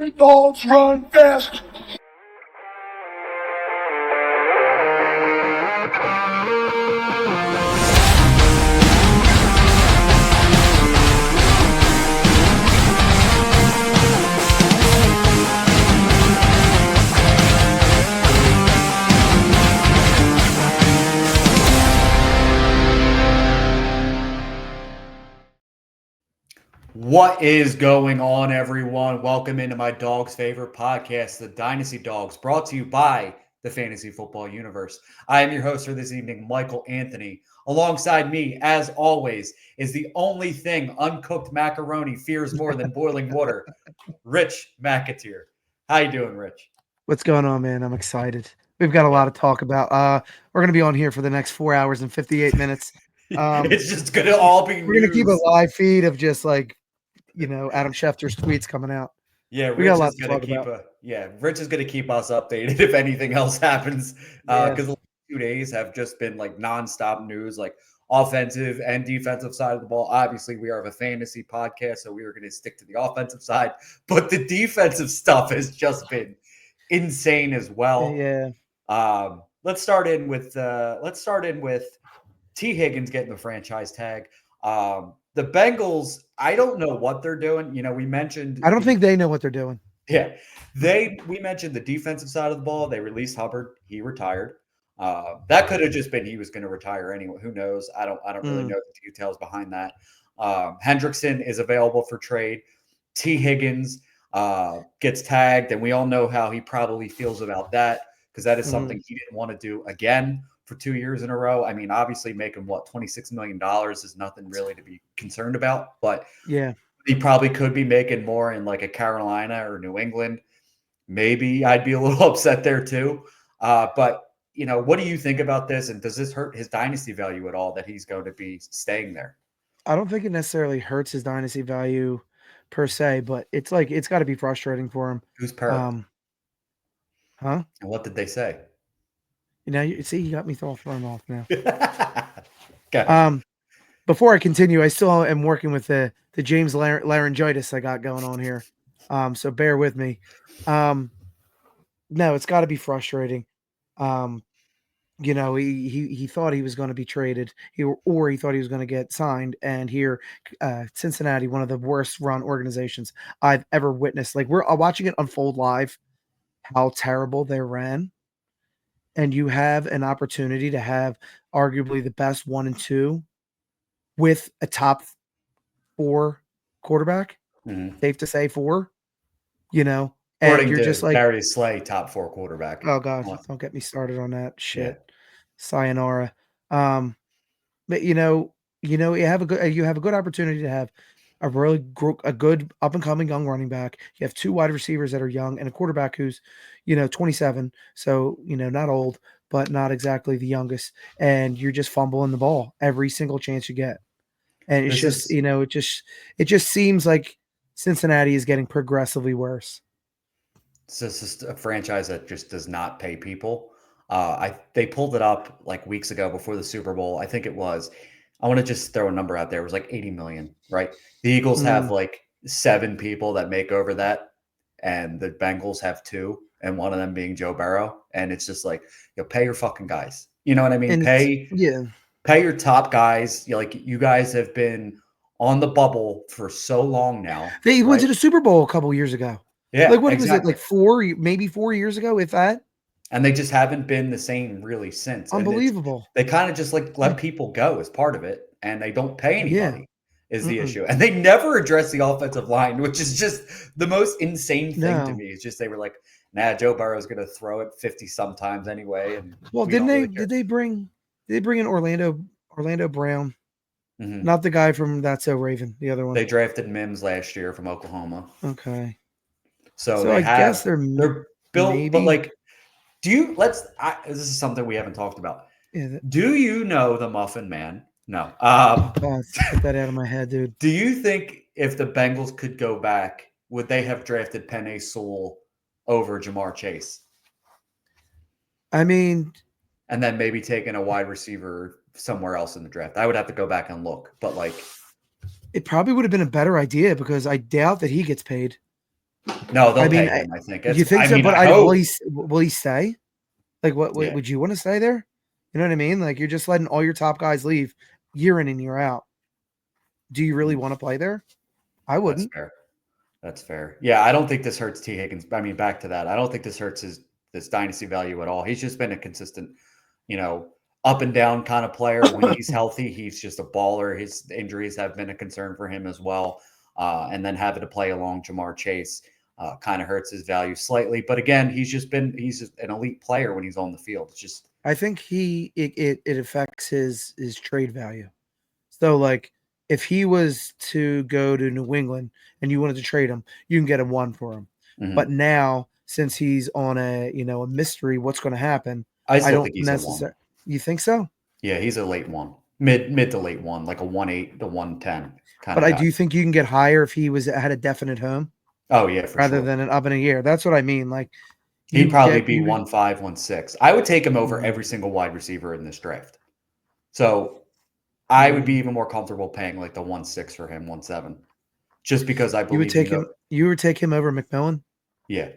The dogs run fast. What is going on, everyone? Welcome into my dog's favorite podcast, the Dynasty Dogs, brought to you by the Fantasy Football Universe. I am your host for this evening, Michael Anthony. Alongside me, as always, is the only thing uncooked macaroni fears more than boiling water, Rich McAteer. How you doing, Rich? What's going on, man? I'm excited. We've got a Yeah. lot to talk about. We're going to be on here for the next 4 hours and 58 minutes. It's just going to all be We're going to keep a news. live feed of just Adam Schefter's tweets coming out. Yeah, We got Rich a lot is to going to talk keep about. Rich is going to keep us updated if anything else happens. Yeah. Because the last 2 days have just been like nonstop news, like offensive and defensive side of the ball. Obviously, we are a fantasy podcast, so we are going to stick to the offensive side. But the defensive stuff has just been insane as well. Yeah. Let's start in with T. Higgins getting the franchise tag. The Bengals, I don't know what they're doing. We mentioned I don't think they know what they're doing. yeah, we mentioned the defensive side of the ball. They released Hubbard. He retired. That could have just been he was going to retire anyway. Who knows? I don't really know the details behind that. Hendrickson is available for trade. T. Higgins gets tagged, and we all know how he probably feels about that because that is something he didn't want to do again for 2 years in a row. I mean, obviously making $26 million is nothing really to be concerned about, but Yeah. he probably could be making more in like a Carolina or New England. Maybe I'd be a little upset there too. But what do you think about this? And does this hurt his dynasty value at all that he's going to be staying there? I don't think it necessarily hurts his dynasty value per se, but it's got to be frustrating for him. Who's perked? Huh? And what did they say? See, you got me thrown off now. Okay. Before I continue, I still am working with the James laryngitis I got going on here. So bear with me. No, it's got to be frustrating. He thought he was going to be traded, or he thought he was going to get signed, and here, Cincinnati, one of the worst run organizations I've ever witnessed. Like we're watching it unfold live, how terrible they ran, and you have an opportunity to have arguably the best 1 and 2 with a top 4 quarterback. Safe to say 4, and According you're to just like, Darius Slay, top 4 quarterback. oh gosh, don't get me started on that shit. Yeah. Sayonara. But you have a good opportunity to have a good up and coming young running back. You have 2 wide receivers that are young and a quarterback who's 27, so not old but not exactly the youngest, and you're just fumbling the ball every single chance you get. And it's it just seems like Cincinnati is getting progressively worse. It's just a franchise that just does not pay people. They pulled it up like weeks ago before the Super Bowl. I think it was. I want to just throw a number out there. It was like 80 million, right? The Eagles have like 7 people that make over that, and the Bengals have 2, and one of them being Joe Burrow. And it's just like, pay your fucking guys. You know what I mean? And Pay your top guys. You guys have been on the bubble for so long now. They went to the Super Bowl a couple years ago. Yeah, like what exactly. was it, like maybe 4 years ago, if that? And they just haven't been the same really since. Unbelievable. They kind of just like let people go as part of it, and they don't pay anybody is the issue. And they never address the offensive line, which is just the most insane thing to me. It's just they were like, nah, Joe Burrow's going to throw it 50 sometimes anyway. And did they bring in Orlando Brown? Not the guy from That's So Raven, the other one. They drafted Mims last year from Oklahoma. Okay. So I guess they're built, maybe. But like, this is something we haven't talked about. Yeah, do you know the Muffin Man? No. Get that out of my head, dude. Do you think if the Bengals could go back, would they have drafted Penei Sewell over Jamar Chase? I mean, and then maybe taking a wide receiver somewhere else in the draft. I would have to go back and look, but like, it probably would have been a better idea because I doubt that he gets paid. No, they'll I mean, pay him. I think you it's. think I so? mean, But I hope. will he stay? Like, what Yeah. would you want to stay there? You know what I mean? Like, you're just letting all your top guys leave year in and year out. Do you really want to play there? I That's wouldn't. fair. That's fair. Yeah, I don't think this hurts T. Higgins. I mean, back to that. I don't think this hurts his this dynasty value at all. He's just been a consistent, you know, up and down kind of player. When he's healthy, he's just a baller. His injuries have been a concern for him as well. And then having to play along Jamar Chase kind of hurts his value slightly. But again, he's just an elite player when he's on the field. It's just I think it affects his trade value. So like if he was to go to New England and you wanted to trade him, you can get a one for him. But mhm. now since he's on a mystery, what's going to happen? I I still don't think he's a one. necessarily. You think so? Yeah, he's a late one, mid to late one, like a 1.8 to 1.10 kind But of I guy. do think you can get higher if he was had a definite home Oh yeah, for rather sure. than an up in a year. That's what I mean. Like He'd you probably get be you. 1.5, 1.6. I would take him over Mm, every single wide receiver in this draft. So I would be mm. even more comfortable paying like the 1.6 for him, 1.7, just because I You would believe take him. You would take him over McMillan. Yeah,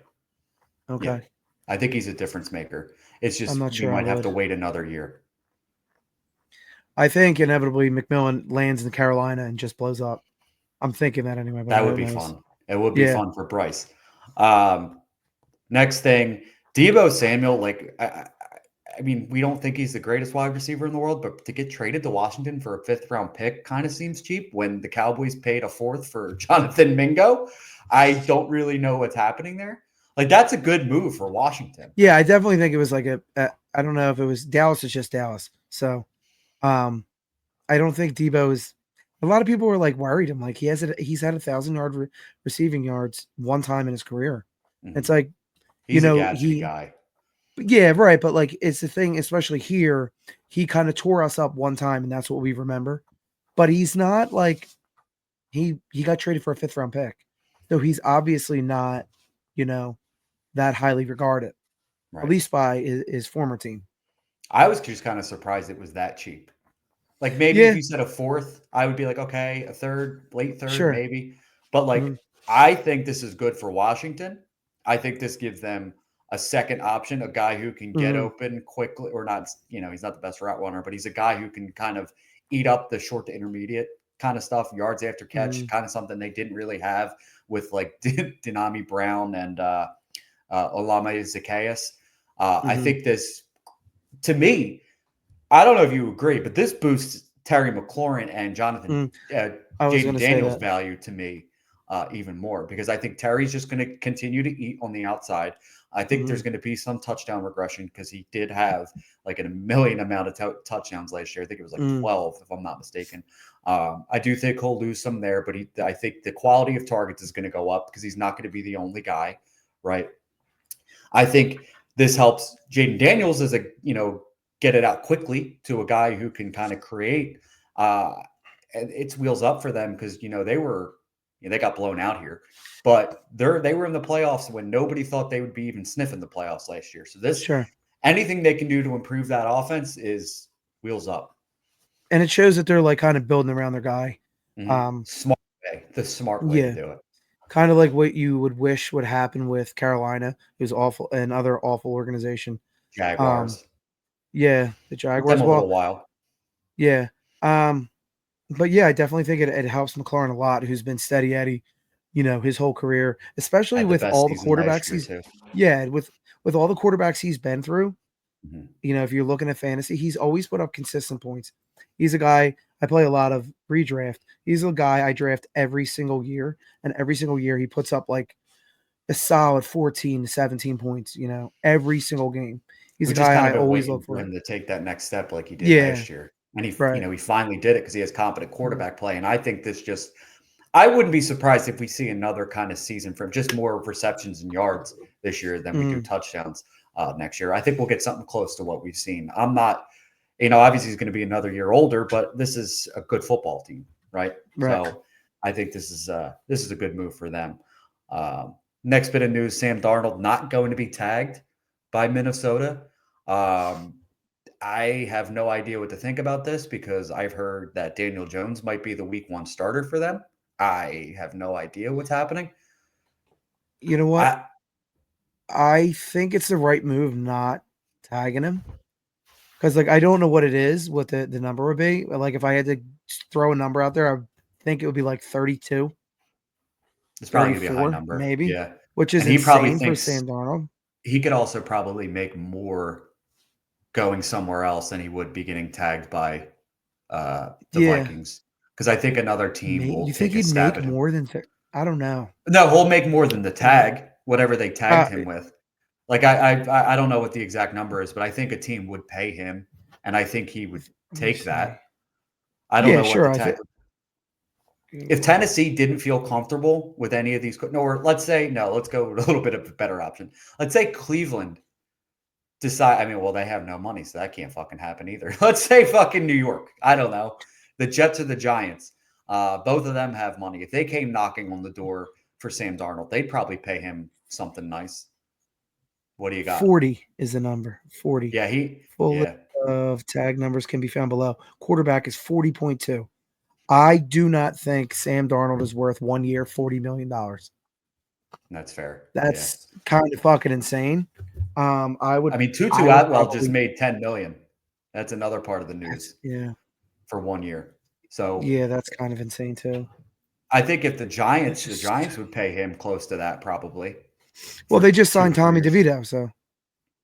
yeah. Okay, I think he's a difference maker. It's I'm just not we sure I might have would. to wait another year. I think inevitably McMillan lands in Carolina and just blows up. I'm thinking that anyway, but That would who be knows? fun. It would be Yeah, fun for Bryce. Um, Next thing, Debo Samuel, I mean, we don't think he's the greatest wide receiver in the world, but to get traded to Washington for a fifth round pick kind of seems cheap when the Cowboys paid a fourth for Jonathan Mingo. I don't really know what's happening there. Like, that's a good move for Washington. yeah. I definitely think it was like I don't know if it was Dallas. It's just Dallas. So, um, I don't think Debo is. A lot of people were like worried him. Like he's had 1,000 yard receiving yards one time in his career. It's Mhm. like He's a gadgety he. guy. Yeah, right. But like it's the thing, especially here, he kind of tore us up one time, and that's what we remember. But he's not like he got traded for a fifth round pick. So he's obviously not, you know, that highly regarded, at Right. least by his former team. I was just kind of surprised it was that cheap. Like maybe if Yeah, you said a fourth, I would be like, okay, a third, late third, sure. maybe. But Mhm, like, I think this is good for Washington. I think this gives them a second option, a guy who can get mhm, open quickly, or not, he's not the best route runner, but he's a guy who can kind of eat up the short to intermediate kind of stuff, yards after catch, mhm, kind of something they didn't really have with like Denami Brown and Olame Zacchaeus. I mhm, think this, to me, I don't know if you agree, but this boosts Terry McLaurin and Jonathan mhm. I was Jaden gonna say Daniels' that. value to me even more because I think Terry's just going to continue to eat on the outside. I think there's Mhm, going to be some touchdown regression because he did have like a million amount of touchdowns last year. I think it was like mhm, 12, if I'm not mistaken. I do think he'll lose some there, but I think the quality of targets is going to go up because he's not going to be the only guy, right? I think this helps Jaden Daniels as get it out quickly to a guy who can kind of create. Uh, and it's wheels up for them because they got blown out here, but they were in the playoffs when nobody thought they would be even sniffing the playoffs last year. So this sure. anything they can do to improve that offense is wheels up. And it shows that they're like kind of building around their guy. Um, The smart way to yeah, do it. kind of like what you would wish would happen with Carolina, who's awful, another awful organization. Um, Jaguars. yeah, the Give them Jaguars. a little Well, while. yeah. Um, but yeah, I definitely think it helps McLaurin a lot, who's been steady Eddie, his whole career, especially Had the with best all the season last quarterbacks year he's too. yeah, with all the quarterbacks he's been through, Mhm. if you're looking at fantasy, he's always put up consistent points. He's a guy I play a lot of redraft. He's a guy I draft every single year, and every single year he puts up like a solid 14 to 17 points, every single game. He's We a just guy kind of I been always waiting look for for. him to take that next step like he did Yeah, last year. And right. he finally did it because he has competent Mhm, quarterback play. And I think I wouldn't be surprised if we see another kind of season from just more receptions and yards this year than we do mhm, touchdowns next year. I think we'll get something close to what we've seen. I'm not, obviously he's going to be another year older, but this is a good football team, right? right. So I think this is a good move for them. Next bit of news: Sam Darnold not going to be tagged by Minnesota. Um, I have no idea what to think about this because I've heard that Daniel Jones might be the week one starter for them. I have no idea what's happening. You know what? I, I think it's the right move not tagging him because, like, I don't know what it is, what the number would be. But, like, if I had to throw a number out there, I think it would be like 32, it's probably gonna be a high 34, number. maybe, Yeah, which is and he probably insane for thinks Sam Darnold. he could also probably make more going somewhere else than he would be getting tagged by the Yeah. Vikings. Because I think another team will You think take a he'd stab make at him. more than I don't know. No, he'll make more than the tag, whatever they tagged Uh, him with. Like I don't know what the exact number is, but I think a team would pay him, and I think he would Let me take see. that. I don't Yeah, know what sure. the I tag. think. If Tennessee didn't feel comfortable with any of these, no, or let's say no, let's go with a little bit of a better option. Let's say Cleveland decide. I mean, well, they have no money, so that can't fucking happen either. Let's say fucking New York. I don't know. The Jets or the Giants. Both of them have money. If they came knocking on the door for Sam Darnold, they'd probably pay him something nice. What do you got? 40 is the number. 40. Yeah, Full list yeah, of tag numbers can be found below. Quarterback is 40.2. I do not think Sam Darnold is worth 1 year, $40 million. that's fair. Yeah. That's kind of fucking insane. I I would mean, Tutu I would Atwell just probably made 10 million. That's another part of the news yeah. for 1 year. So Yeah, that's kind of insane too. I think if the That's just Giants would pay him close to that probably well, they for just two signed or three Tommy years. DeVito, so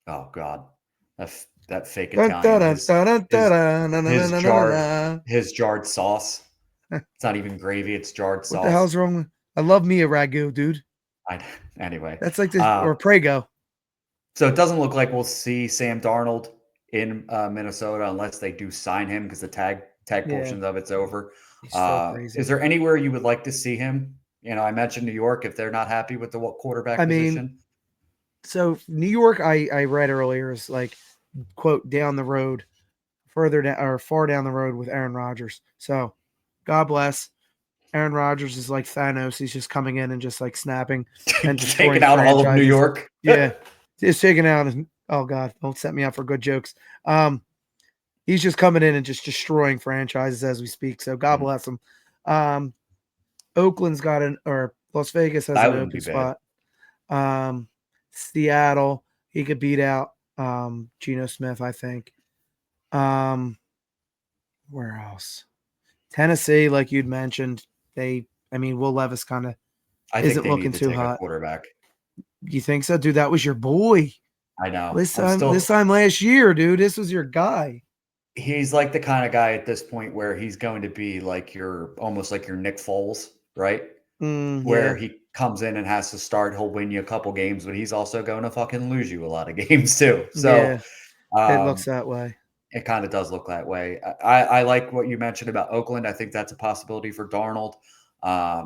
Oh God, that fake dun, Italian, dun, dun, dun, his dun, dun, dun, his dun, dun, dun, jarred dun. his jarred sauce. It's not even gravy; it's jarred What the sauce. hell's wrong with I love me a ragu, dude. I, anyway, That's like this or Prego. so it doesn't look like we'll see Sam Darnold in Minnesota unless they do sign him because the tag Yeah, portion of it's over. he's so Is crazy. there anywhere you would like to see him? You know, I mentioned New York if they're not happy with the quarterback I mean, position. so New York, I read earlier is like quote down the road, further down or far down the road with Aaron Rodgers. So, God bless. Aaron Rodgers is like Thanos. He's just coming in and just like snapping and Taking destroying out all of New franchises. York. Yeah, just taking out. Oh God, don't set me up for good jokes. He's just coming in and just destroying franchises as we speak. So God Mhm. bless him. Um, Oakland's got or Las Vegas has That an wouldn't open be bad. spot. Seattle, he could beat out Geno Smith, I think. Um, where else? Tennessee, like you'd mentioned, I mean, Will Levis kind of I think isn't they need looking to too take a hot. quarterback. You think so, dude? That was your boy I know. this I'm time. This still time last year, dude. This was your guy. he's like the kind of guy at this point where he's going to be like your almost like your Nick Foles, right? Where Yeah, he comes in and has to start, he'll win you a couple games, but he's also going to fucking lose you a lot of games too. So yeah. It looks um, that way. it kind of does look that way. I like what you mentioned about Oakland. I think that's a possibility for Darnold.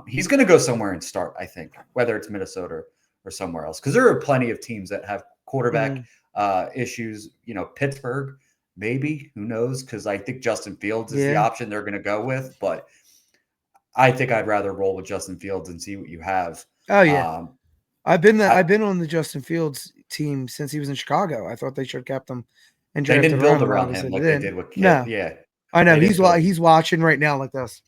He's going to go somewhere and start, I think, whether it's Minnesota or somewhere else, because there are plenty of teams that have quarterback Mm, issues. You know, Pittsburgh, maybe, who knows? Because I think Justin Fields is the yeah. option they're going to go with, but I think I'd rather roll with Justin Fields and see what you have. Oh yeah. Um, I've I, been on the Justin Fields team since he was in Chicago. I thought they should have kept him and they drafted didn't build around him. around Obviously, him they like they didn't. did with Kit. No, Yeah, I know they didn't build. he's watching right now like this.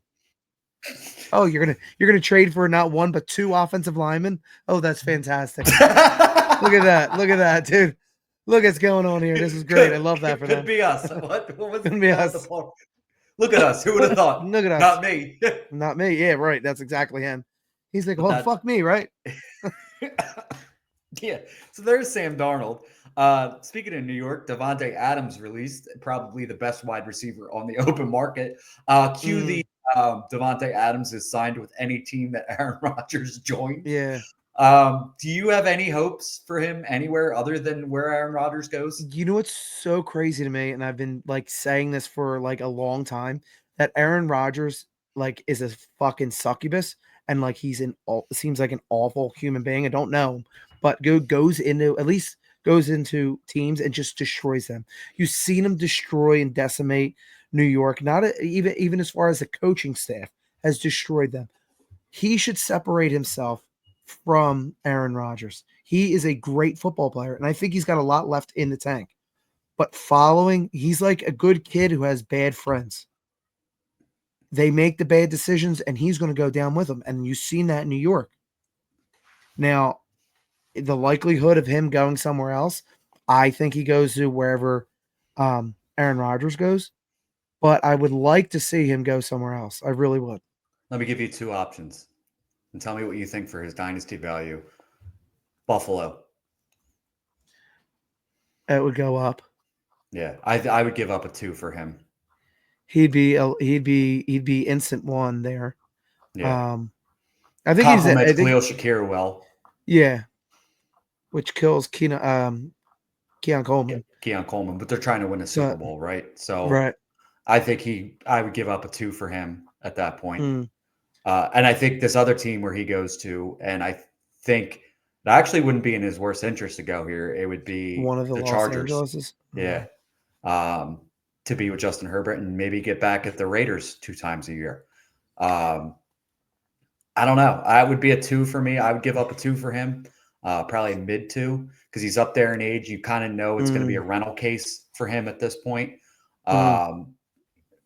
Oh, you're gonna trade for not one but two offensive linemen. Oh, that's fantastic. Look at that, dude. Look what's going on here. This is great. I love that for Could them. be us. What was Could the be guy with the us. ball? Look at us. Who would have thought? Look at us. Not me. Not me. Yeah, right. That's exactly him. He's like, But well, that, fuck me, right? yeah. So there's Sam Darnold. Speaking of New York, Devontae Adams released probably the best wide receiver on the open market. Cue the Mm, Devontae Adams is signed with any team that Aaron Rodgers joins. yeah. Do you have any hopes for him anywhere other than where Aaron Rodgers goes? You know what's so crazy to me, and I've been like saying this for like a long time, that Aaron Rodgers like is a fucking succubus, and like he's seems like an awful human being. I don't know him, but goes into at least goes into teams and just destroys them. You've seen him destroy and decimate New York. Not even as far as the coaching staff has destroyed them. He should separate himself from Aaron Rodgers. He is a great football player, and I think he's got a lot left in the tank. But he's like a good kid who has bad friends. They make the bad decisions, and he's going to go down with them. And you've seen that in New York. Now, the likelihood of him going somewhere else, I think he goes to wherever Aaron Rodgers goes. But I would like to see him go somewhere else. I really would. Let me give you two options and tell me what you think for his dynasty value. Buffalo. It would go up. Yeah, I would give up a 2 for him. He'd be instant one there. Yeah. I think Compliments Khalil Shakir well. Yeah. Which kills Keon Coleman. Keon Coleman, but they're trying to win a Super Bowl, right? So right. I think I would give up a 2 for him at that point. Mm. And I think this other team where he goes to, and I think it actually wouldn't be in his worst interest to go here. It would be one of the Los Chargers. Angeleses. Yeah. To be with Justin Herbert and maybe get back at the Raiders 2 times a year. I don't know. I would be a 2 for me. I would give up a 2 for him. Probably a mid 2 because he's up there in age. You kind of know it's going to be a rental case for him at this point.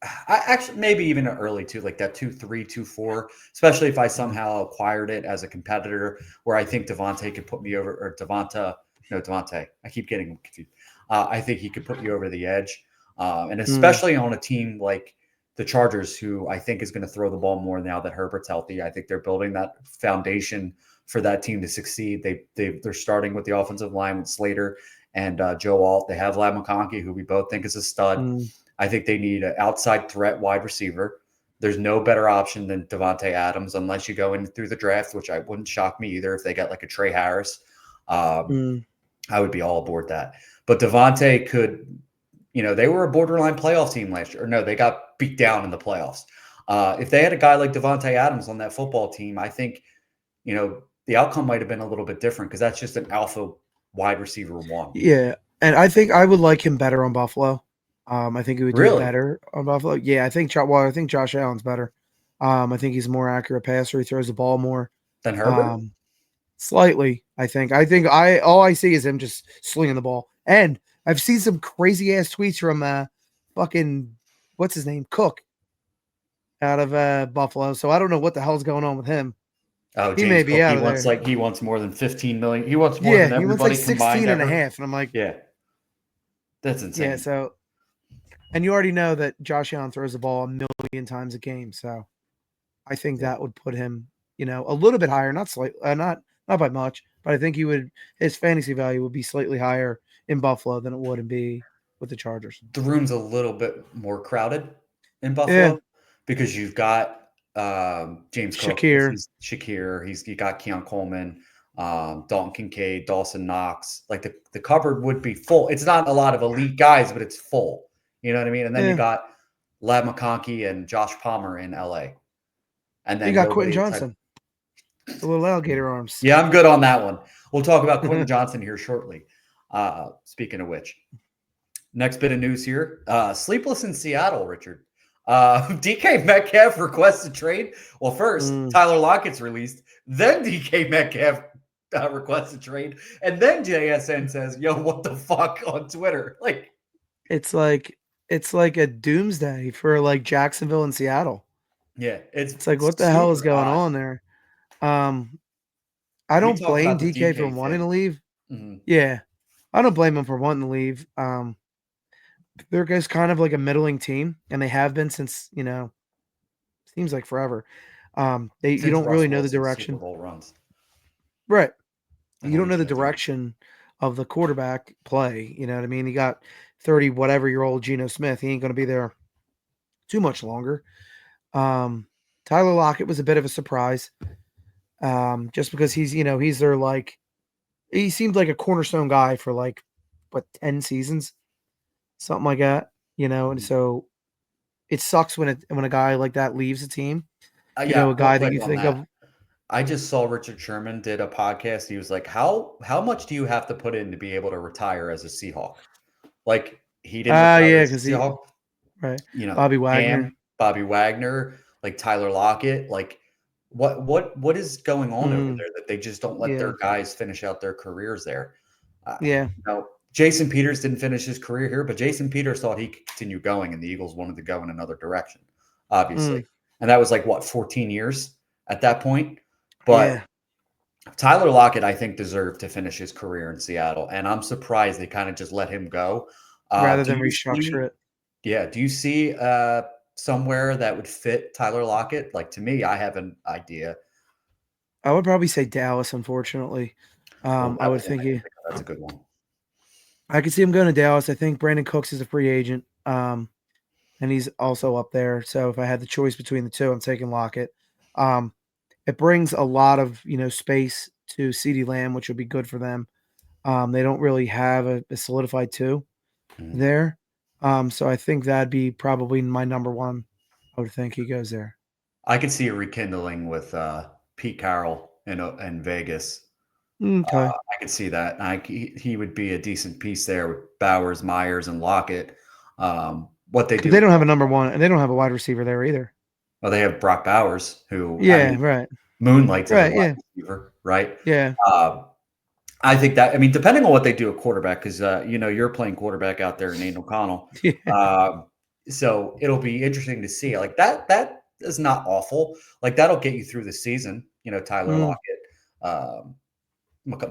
I actually maybe even an early 2, like that 2-3, 2-4, especially if I somehow acquired it as a competitor where I think Devontae could put me over, or Devontae. I keep getting confused. I think he could put you over the edge. And especially on a team like the Chargers, who I think is going to throw the ball more now that Herbert's healthy. I think they're building that foundation for that team to succeed. They're starting with the offensive line with Slater and Joe Alt. They have Lab McConkey, who we both think is a stud. I think they need an outside threat wide receiver. There's no better option than Devontae Adams unless you go in through the draft, which I wouldn't shock me either if they got like a Trey Harris. I would be all aboard that. But Devontae could, they were a borderline playoff team last year. Or no, they got beat down in the playoffs. If they had a guy like Devontae Adams on that football team, I think, the outcome might have been a little bit different because that's just an alpha wide receiver one. Yeah. And I think I would like him better on Buffalo. I think he would do better on Buffalo. Yeah, I think Josh Allen's better. I think he's a more accurate passer. He throws the ball more than Herbert. Slightly, I think. All I see is him just slinging the ball. And I've seen some crazy ass tweets from fucking what's his name, Cook, out of Buffalo. So I don't know what the hell's going on with him. Oh, he may be Cook, out of there. He wants more than 15 million. He wants more than everybody combined. He wants like 16 and a half. And I'm like, yeah, that's insane. Yeah, so. And you already know that Josh Allen throws the ball a million times a game, so I think that would put him, a little bit higher, not by much, but I think his fantasy value would be slightly higher in Buffalo than it would be with the Chargers. The room's a little bit more crowded in Buffalo because you've got James Cook, Shakir, you got Keon Coleman, Dalton Kincaid, Dawson Knox. Like the cupboard would be full. It's not a lot of elite guys, but it's full. You know what I mean? And then you got Lab McConkey and Josh Palmer in LA. And then you got Quentin Johnson. The little alligator arms. Yeah, I'm good on that one. We'll talk about Quentin Johnson here shortly. Speaking of which, next bit of news here. Sleepless in Seattle, Richard. DK Metcalf requests a trade. Well, first, Tyler Lockett's released. Then DK Metcalf requests a trade. And then JSN says, yo, what the fuck on Twitter? It's like a doomsday for like Jacksonville and Seattle. Yeah, it's like what the hell is going on there? I don't blame DK for wanting to leave. Mm-hmm. Yeah, I don't blame him for wanting to leave. They're just kind of like a middling team, and they have been since seems like forever. You don't really know the direction. Super Bowl runs. Right. You don't know the direction of the quarterback play. You know what I mean? He got 30-whatever-year-old Geno Smith. He ain't going to be there too much longer. Tyler Lockett was a bit of a surprise, just because he's their he seemed like a cornerstone guy for 10 seasons, something like that, and so it sucks when a guy like that leaves a team. A guy that you think of. I just saw Richard Sherman did a podcast. He was like, how much do you have to put in to be able to retire as a Seahawk? Like he didn't retire as a Seahawk. Right. Bobby Wagner, like Tyler Lockett, like what is going on over there that they just don't let their guys finish out their careers there? Jason Peters didn't finish his career here, but Jason Peters thought he could continue going, and the Eagles wanted to go in another direction, obviously. And that was 14 years at that point. But Tyler Lockett, I think, deserved to finish his career in Seattle, and I'm surprised they kind of just let him go. rather Do than you restructure see? it. Yeah, do you see somewhere that would fit Tyler Lockett? Like to me, I have an idea. I would probably say Dallas, unfortunately. Oh, I that would was one think I didn't think of. That's a good one. I could see him going to Dallas. I think Brandon Cooks is a free agent, and he's also up there. So if I had the choice between the two, I'm taking Lockett. Um, it brings a lot of space to CeeDee Lamb, which would be good for them. They don't really have a solidified two Mhm. there. So I think that'd be probably my number one. I would think he goes there. I could see a rekindling with Pete Carroll in Vegas. Okay. I could see that. He would be a decent piece there with Bowers, Myers, and Lockett. What they Because do they with don't have a number one, and they don't have a wide receiver there either. well, they have Brock Bowers, who I Yeah, mean right. moonlights as a Right, wide yeah. receiver, right? Yeah. Uh, I think that I mean, depending on what they do at quarterback, because you're playing quarterback out there in Aiden O'Connell. Yeah. Um, so it'll be interesting to see. Like that is not awful. Like that'll get you through the season. Tyler Mm, Lockett, um,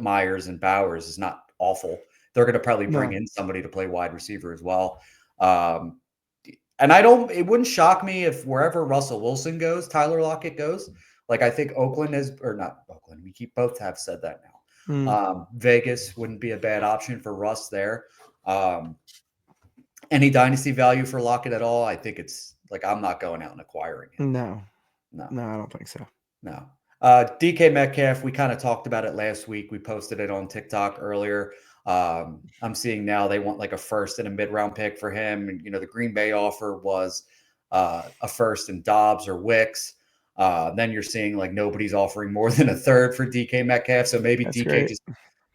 Myers, and Bowers is not awful. They're going to probably bring no. in somebody to play wide receiver as well. Um, and I don't. It wouldn't shock me if wherever Russell Wilson goes, Tyler Lockett goes. Like I think Oakland is, or not Oakland. We keep both have said that now. Mm, Vegas wouldn't be a bad option for Russ there. Um, any dynasty value for Lockett at all? I think it's like I'm not going out and acquiring him. no. No, No, I don't think so. no. DK Metcalf, we kind of talked about it last week. We posted it on TikTok earlier. I'm seeing now they want like a first and a mid-round pick for him. And, the Green Bay offer was a first in Dobbs or Wicks. Then you're seeing like nobody's offering more than a third for DK Metcalf. So maybe That's DK great. just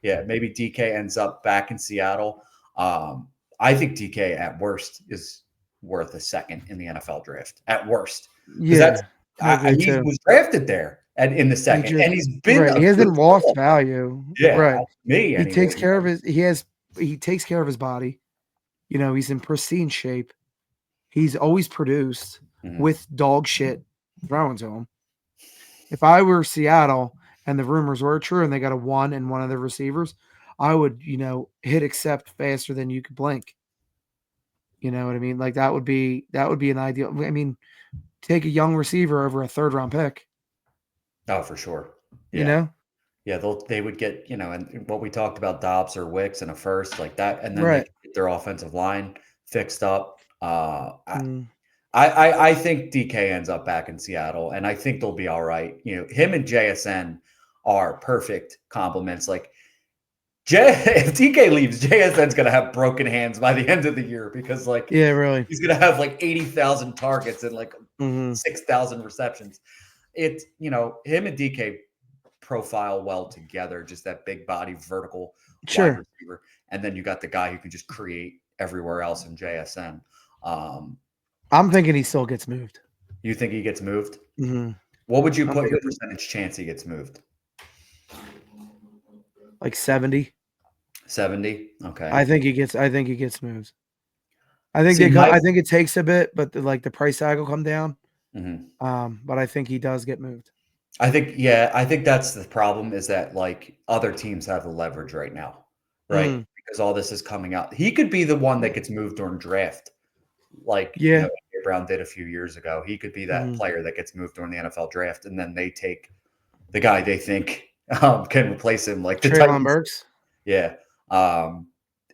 maybe DK ends up back in Seattle. I think DK at worst is worth a second in the NFL draft at worst because that's Yeah, I agree he too. was drafted there and in the He second, just and he's been right. a He good hasn't lost football player. value. Yeah, Right. me He anyway. takes care of his. He takes care of his body. He's in pristine shape. He's always produced Mhm. with dog shit thrown to him. If I were Seattle and the rumors were true and they got a one and one of the receivers, I would, hit accept faster than you could blink. You know what I mean? Like that would be an ideal. I mean, take a young receiver over a third round pick, Oh, for sure. you Yeah, know? yeah. They would get and what we talked about Dobbs or Wicks in a first like that, and then they Right. could get their offensive line fixed up. Mm, I think DK ends up back in Seattle, and I think they'll be all right. Him and JSN are perfect complements. Like if DK leaves, JSN's gonna have broken hands by the end of the year because like yeah, really. he's gonna have like 80,000 targets and like Hmm. 6,000 receptions. It's him and DK profile well together, just that big body vertical wide Sure. receiver, and then you got the guy who can just create everywhere else in JSN. Um, I'm thinking he still gets moved. you think he gets moved? Hmm. What would you I'm put your thinking percentage chance he gets moved? like 70. 70? Okay. I think he gets moved. I think See, my I think it takes a bit, but the price tag will come down. mhm. But I think he does get moved. I think that's the problem is that like other teams have the leverage right now, right? Mm, Because all this is coming out. He could be the one that gets moved during draft, like yeah. A.J. Brown did a few years ago. He could be that Hmm. player that gets moved during the NFL draft, and then they take the guy they think can replace him, like the Traylon Titans. Burks. Yeah. Um,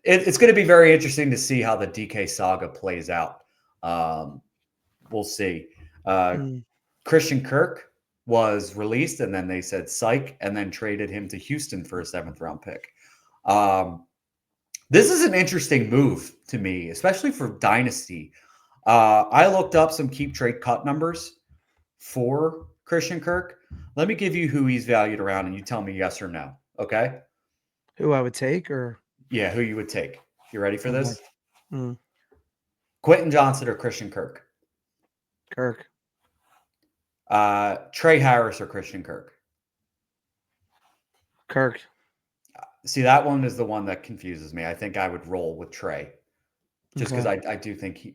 it's going to be very interesting to see how the DK saga plays out. Um, we'll see. Uh, Mm, Christian Kirk was released, and then they said psych, and then traded him to Houston for a seventh round pick. Um, this is an interesting move to me, especially for Dynasty. I looked up some keep trade cut numbers for Christian Kirk. Let me give you who he's valued around, and you tell me yes or no. Okay? who I would take or Yeah, who you would take. You ready for okay. this? Mm, Quentin Johnson or Christian Kirk? Kirk. Trey Harris or Christian Kirk? Kirk. See, that one is the one that confuses me. I think I would roll with Trey just because Okay. I do think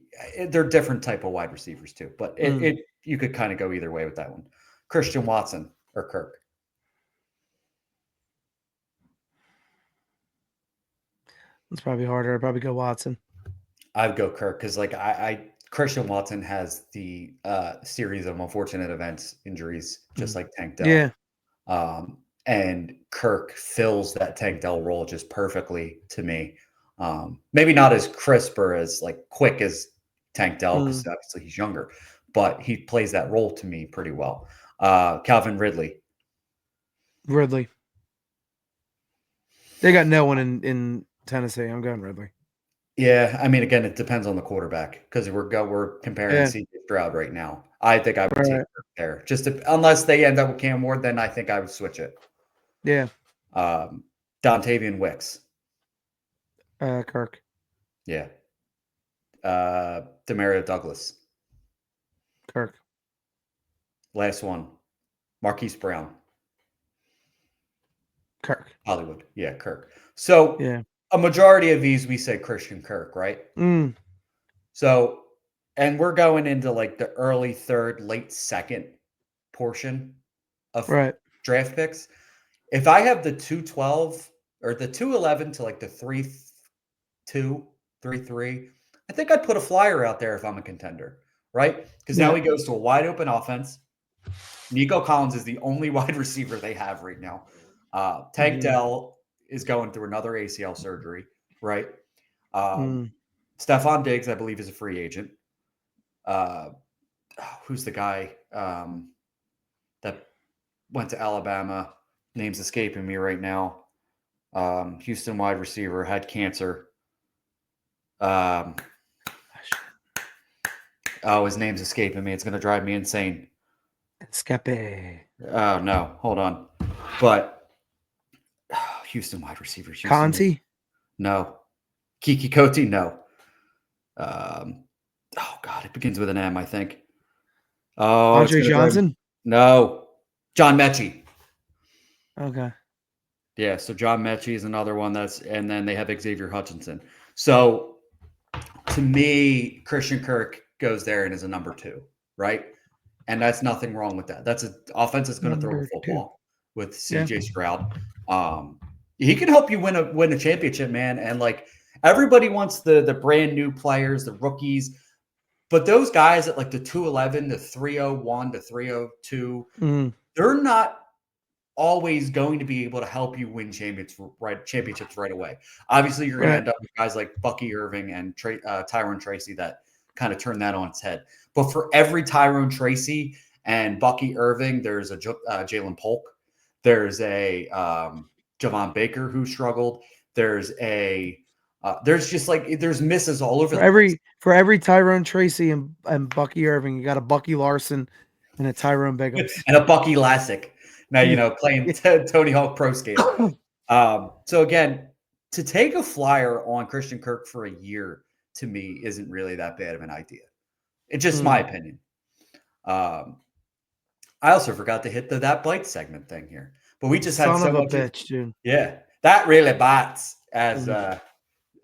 they're different type of wide receivers too. But Mm, you could kind of go either way with that one. Christian Watson or Kirk? It's probably harder. I'd probably go Watson. I would go Kirk because like I Christian Watson has the series of unfortunate events, injuries, just like Tank Dell. Yeah. And Kirk fills that Tank Dell role just perfectly to me. Maybe not as crisp or as like quick as Tank Dell because obviously he's younger, but he plays that role to me pretty well. Calvin Ridley. Ridley. They got no one in Tennessee. I'm going Ridley. Yeah, I mean, again, it depends on the quarterback because we're comparing C.J. Stroud right now. I think I would take Kirk there, unless they end up with Cam Ward, then I think I would switch it. Yeah. Dontavian Wicks. Kirk. Yeah. Demario Douglas. Kirk. Last one. Marquise Brown. Kirk. Hollywood. Yeah, Kirk. So Yeah. a majority of these we say Christian Kirk, right? So, and we're going into like the early third, late second portion of draft picks. If I have the 212 or the 211 to like the 3-2, 3-3, I think I'd put a flyer out there if I'm a contender, right? Because now he goes to a wide open offense. Nico Collins is the only wide receiver they have right now. Tank Dell is going through another ACL surgery, right? Stephon Diggs, I believe, is a free agent. Who's the guy that went to Alabama? Name's escaping me right now. Houston wide receiver, had cancer. His name's escaping me. It's going to drive me insane. Escape. Oh, no. Hold on. But Houston wide receiver. Conti? No. Kiki Cote? No. God, it begins with an M, I think. Oh, Andre Johnson? No. John Mechie. Okay. Yeah, so John Mechie is another one and then they have Xavier Hutchinson. So to me, Christian Kirk goes there and is a number 2, right? And that's nothing wrong with that. That's an offense that's going to throw the football with CJ Stroud. He can help you win a championship, man. And like everybody wants the brand new players, the rookies, but those guys at like the 211, the 301, the 302, they're not always going to be able to help you win championships right away. Obviously, you're going to end up with guys like Bucky Irving and Tyrone Tracy that kind of turn that on its head. But for every Tyrone Tracy and Bucky Irving, there's a Jalen Polk. There's a Javon Baker who struggled. There's there's misses all over for every Tyrone Tracy and Bucky Irving, you got a Bucky Larson and a Tyrone Biggums. And a Bucky Lassick. Now, playing Tony Hawk Pro Skater. So again, to take a flyer on Christian Kirk for a year, to me, isn't really that bad of an idea. It's just my opinion. I also forgot to hit that bite segment thing here. But we just had so much. Bitch, dude. Yeah, that really bites, as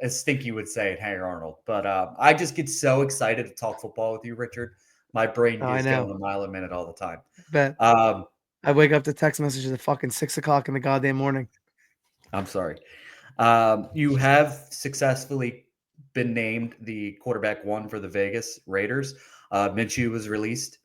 Stinky would say at Hey Arnold. But I just get so excited to talk football with you, Richard. My brain is going a mile a minute all the time. Bet. I wake up to text messages at fucking 6 o'clock in the goddamn morning. I'm sorry. You have successfully been named the quarterback 1 for the Vegas Raiders. Minshew was released.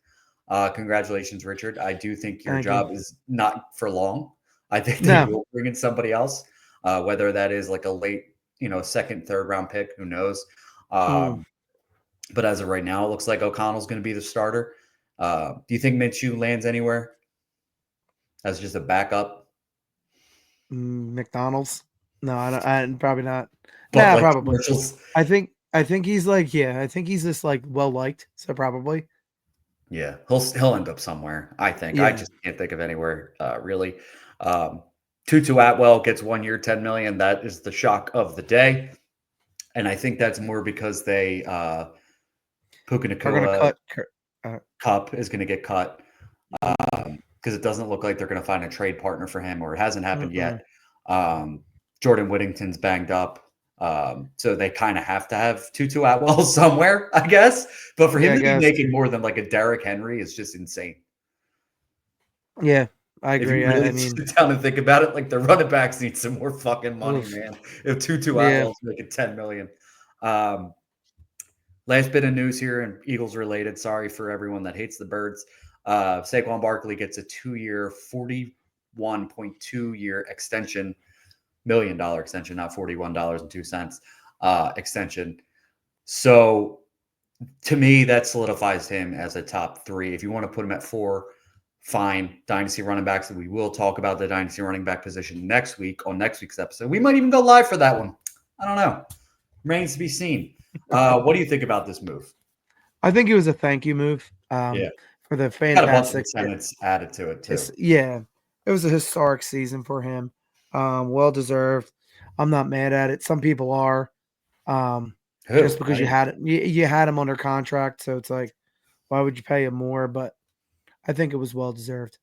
Congratulations, Richard. I do think your job is not for long. I think they will bring in somebody else, whether that is like a late, second, third round pick. Who knows? But as of right now, it looks like O'Connell's going to be the starter. Do you think Minshew lands anywhere as just a backup? McDonald's? No, I probably not. But probably. I think he's like, I think he's just like well liked, so probably. Yeah, he'll end up somewhere. I think. Yeah. I just can't think of anywhere really. Tutu Atwell gets 1 year, $10 million. That is the shock of the day, and I think that's more because they Puka Nacua Cup is going to get cut because it doesn't look like they're going to find a trade partner for him, or it hasn't happened yet. Jordan Whittington's banged up. So they kind of have to have Tutu Atwell somewhere, I guess. But for him to be making more than like a Derrick Henry is just insane. Yeah. I If agree. you really I mean, sit down and think about it, like the running backs need some more fucking money, oof. man. If Tutu Yeah. Atwell's making 10 million. Um, Last bit of news here and Eagles related. Sorry for everyone that hates the Birds. Saquon Barkley gets a 2-year, $41.2 extension, $1 million extension, not $41.02 extension. So to me, that solidifies him as a top 3. If you want to put him at 4, fine. Dynasty running backs. We will talk about the dynasty running back position next week on next week's episode. We might even go live for that one. I don't know. Remains to be seen. What do you think about this move? I think it was a thank you move Yeah. for the Got a bunch of fantastic. incentives added to it too. Yeah, it was a historic season for him. Well deserved. I'm not mad at it. Some people are, just Who? because you had him under contract, so it's like, why would you pay him more? But I think it was well deserved.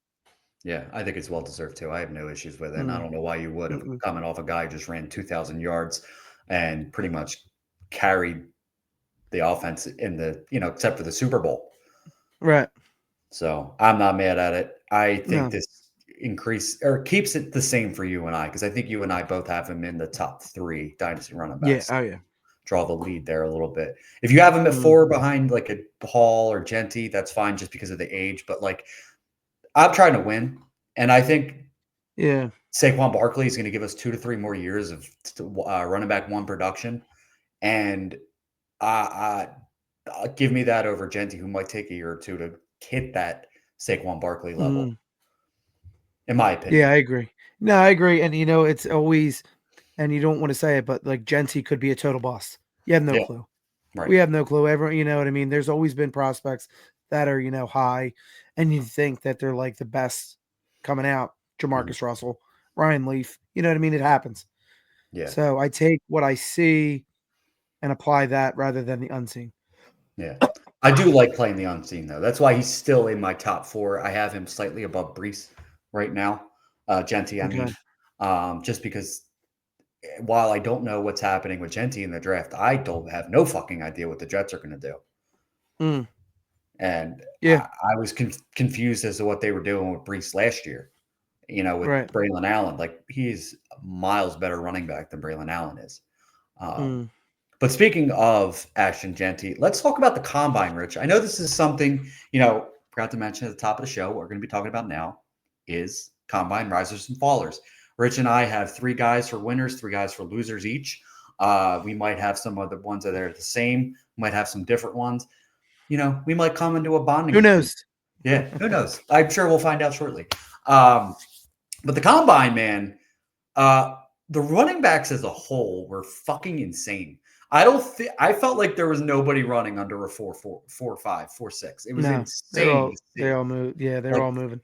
Yeah, I think it's well deserved too. I have no issues with it. And I Mm, don't know why you would have mm-mm. coming off a guy who just ran 2,000 yards and pretty much carried the offense in the, except for the Super Bowl. Right. So I'm not mad at it. I think No. this increase or keeps it the same for you and I, because I think you and I both have him in the top 3 dynasty running Yeah. backs. Oh yeah. Draw the lead there a little bit. If you have him at Mm, 4 behind like a Hall or Genty, that's fine just because of the age. But like I'm trying to win, and I think yeah. Saquon Barkley is going to give us 2 to 3 more years of running back 1 production, and uh, give me that over Genty, who might take a year or 2 to hit that Saquon Barkley level, Mm, in my yeah, opinion. I agree. No, I agree. And it's always, and you don't want to say it, but like Genty could be a total bust. You have no Yeah, clue. right. We have no clue. Everyone, you know what I mean? There's always been prospects that are, high, and you think that they're like the best coming out. Mhm. Jamarcus Russell, Ryan Leaf. You know what I mean? It happens. Yeah, So I take what I see and apply that rather than the unseen. yeah. I do like playing the unseen though. That's why he's still in my top 4. I have him slightly above Brees right now. Genty, I Okay. mean, just because while I don't know what's happening with Genty in the draft, I don't have no fucking idea what the Jets are going to do. Mm, And yeah. I was confused as to what they were doing with Brees last year, with Right. Braylon Allen. Like, he's a miles better running back than Braylon Allen is. Mm, But speaking of Ashton Genty, let's talk about the combine, Rich. I know this is something, forgot to mention at the top of the show. What we're going to be talking about now is combine risers and fallers. Rich and I have 3 guys for winners, 3 guys for losers each. We might have some other ones that are the same, might have some different ones. We might come into a bonding who agreement. knows? Yeah, who knows? I'm sure we'll find out shortly. But the combine, man, the running backs as a whole were fucking insane. I felt like there was nobody running under a 4.5, 4.6. It was No, insane to they see. all move. Yeah, they're Like, all moving.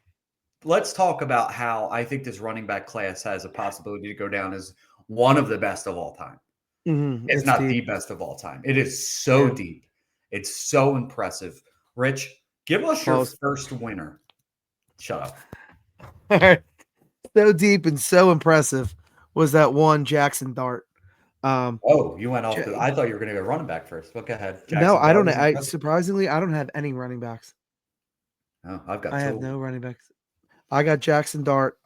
let's talk about how I think this running back class has a possibility to go down as one of the best of all time. It's It's not deep. the best of all time. It is so Yeah. deep. It's so impressive. Rich, give us your Pause. first winner. Shut up. All right. So deep and so impressive was that one Jackson Dart. Um, Oh, you went off J- I thought you were going to go running back first. But go ahead. no, Jackson I don't. Dart is I impressive. surprisingly, I don't have any running backs. Oh, I've got I have 2. no running backs. I got Jackson Dart.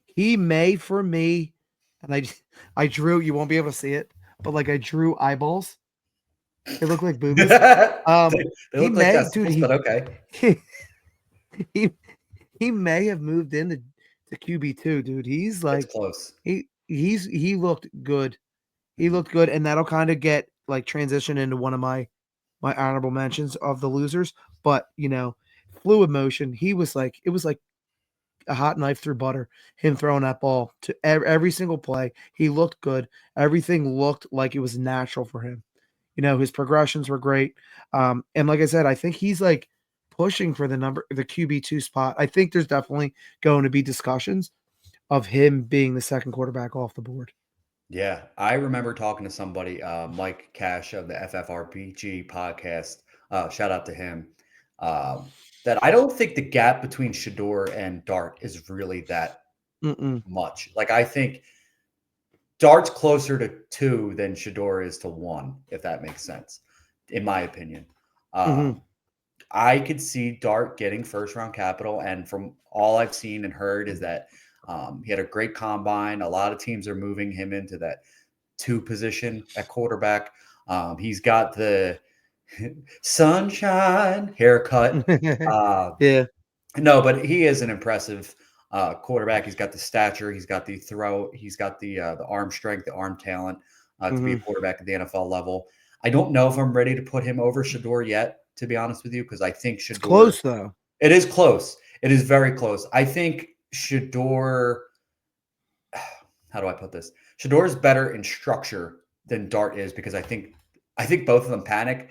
He may for me, and I drew. You won't be able to see it, but like I drew eyeballs. They look like boobies. they, they He look like may, dude. testicles, but okay. He he, he may have moved into to QB2, dude. He's It's like close. he looked good. He Mhm. looked good, and that'll kind of get like transition into one of my honorable mentions of the losers. But fluid motion. He was like it was like a hot knife through butter. Him throwing that ball to every single play. He looked good. Everything looked like it was natural for him. His progressions were great. And like I said, I think he's like pushing for the QB2 spot. I think there's definitely going to be discussions of him being the second quarterback off the board. Yeah, I remember talking to somebody, Mike Cash of the FFRPG podcast. Shout out to him. That I don't think the gap between Shador and Dart is really that Mm-mm. much. Like, I think Dart's closer to 2 than Shador is to 1, if that makes sense, in my opinion. Mm-hmm. Um, I could see Dart getting first round capital. And from all I've seen and heard is that he had a great combine. A lot of teams are moving him into that 2 position at quarterback. He's got the sunshine haircut. Yeah. No, but he is an impressive quarterback. He's got the stature, he's got the throw, he's got the arm strength, the arm talent to be a quarterback at the NFL level. I don't know if I'm ready to put him over Shador yet, to be honest with you, because I think Shador. It's close though. It is close. It is very close. I think Shador. How do I put this? Shador is better in structure than Dart is because I think both of them panic,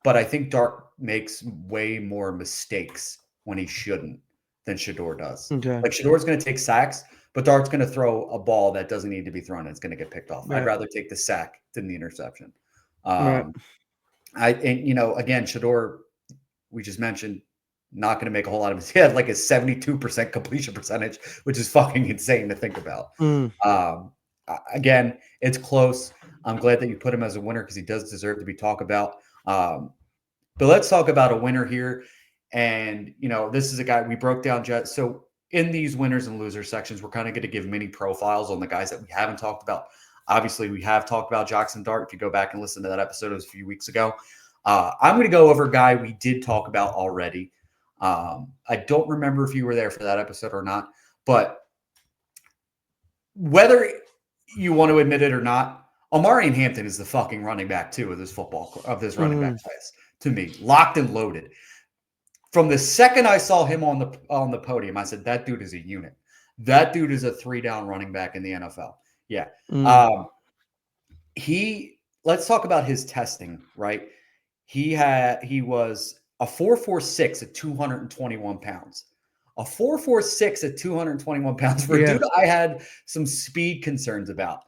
but I think Dart makes way more mistakes when he shouldn't than Shador does. Okay. Like Shador's going to take sacks, but Dart's going to throw a ball that doesn't need to be thrown. And it's going to get picked off. Right. I'd rather take the sack than the interception. Right. Again, Shador, we just mentioned, not going to make a whole lot of mistakes. He had like a 72% completion percentage, which is fucking insane to think about. Again, it's close. I'm glad that you put him as a winner because he does deserve to be talked about. But let's talk about a winner here. And, this is a guy we broke down. So in these winners and losers sections, we're kind of going to give mini profiles on the guys that we haven't talked about. Obviously, we have talked about Jackson Dart. If you go back and listen to that episode, it was a few weeks ago. I'm going to go over a guy we did talk about already. I don't remember if you were there for that episode or not, but whether you want to admit it or not, Omarion Hampton is the fucking running back too of this running back class to me, locked and loaded. From the second I saw him on the podium, I said that dude is a unit. That dude is a 3-down running back in the NFL. Yeah. Let's talk about his testing, right? He was a 4.46 at 221 pounds. A 4.46 at 221 pounds for a dude I had some speed concerns about.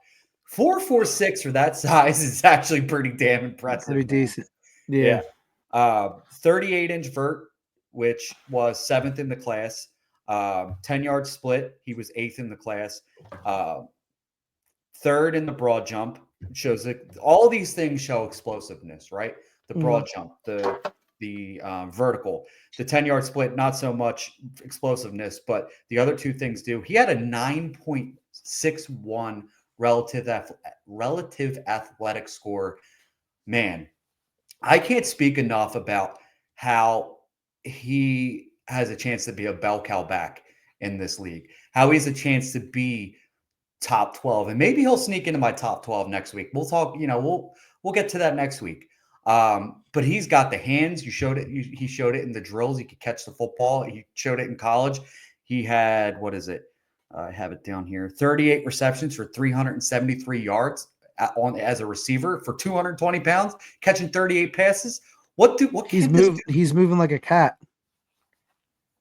4.46 for that size is actually pretty damn impressive. Pretty decent. Yeah. 38-inch vert, which was 7th in the class. 10-yard split, he was 8th in the class. 3rd in the broad jump. Shows that all these things show explosiveness, right? The broad jump, the vertical, the 10-yard split, not so much explosiveness, but the other two things do. He had a 9.61 relative athletic score. Man, I can't speak enough about how he has a chance to be a bell cow back in this league, how he has a chance to be top 12, and maybe he'll sneak into my top 12 next week. We'll talk, we'll get to that next week. But he's got the hands. You showed it. He showed it in the drills. He could catch the football. He showed it in college. He had, what is it? I have it down here. 38 receptions for 373 yards as a receiver for 220 pounds, catching 38 passes. He's moving like a cat.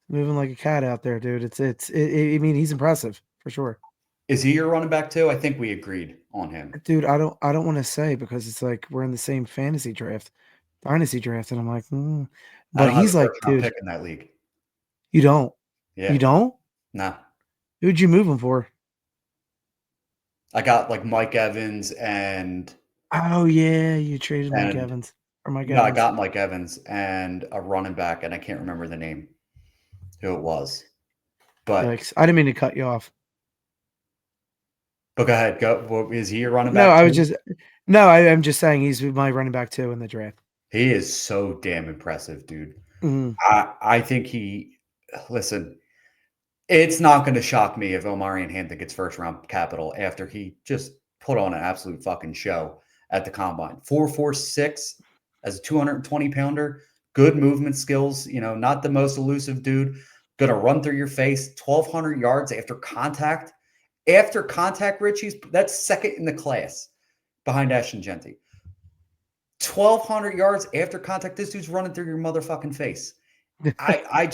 Moving like a cat out there, dude. I mean, he's impressive for sure. Is he your running back too? I think we agreed on him. Dude, I don't want to say because it's like we're in the same dynasty draft, and I'm like, but he's like, dude, pick in that league. You don't? Yeah. You don't? Nah. Who'd you move him for? I got like Mike Evans and. Oh yeah, you traded Mike Evans or Mike Evans. No, I got Mike Evans and a running back, and I can't remember the name, who it was. But yikes. I didn't mean to cut you off. But go ahead. Is he your running back? I'm just saying he's my running back too in the draft. He is so damn impressive, dude. I think listen, it's not going to shock me if Omarion Hampton gets first round capital after he just put on an absolute fucking show at the combine. 4.46 as a 220 pounder, good movement skills, not the most elusive dude, going to run through your face, 1,200 yards after contact. After contact, Richie's that's second in the class behind Ashton Genty. 1,200 yards after contact. This dude's running through your motherfucking face. I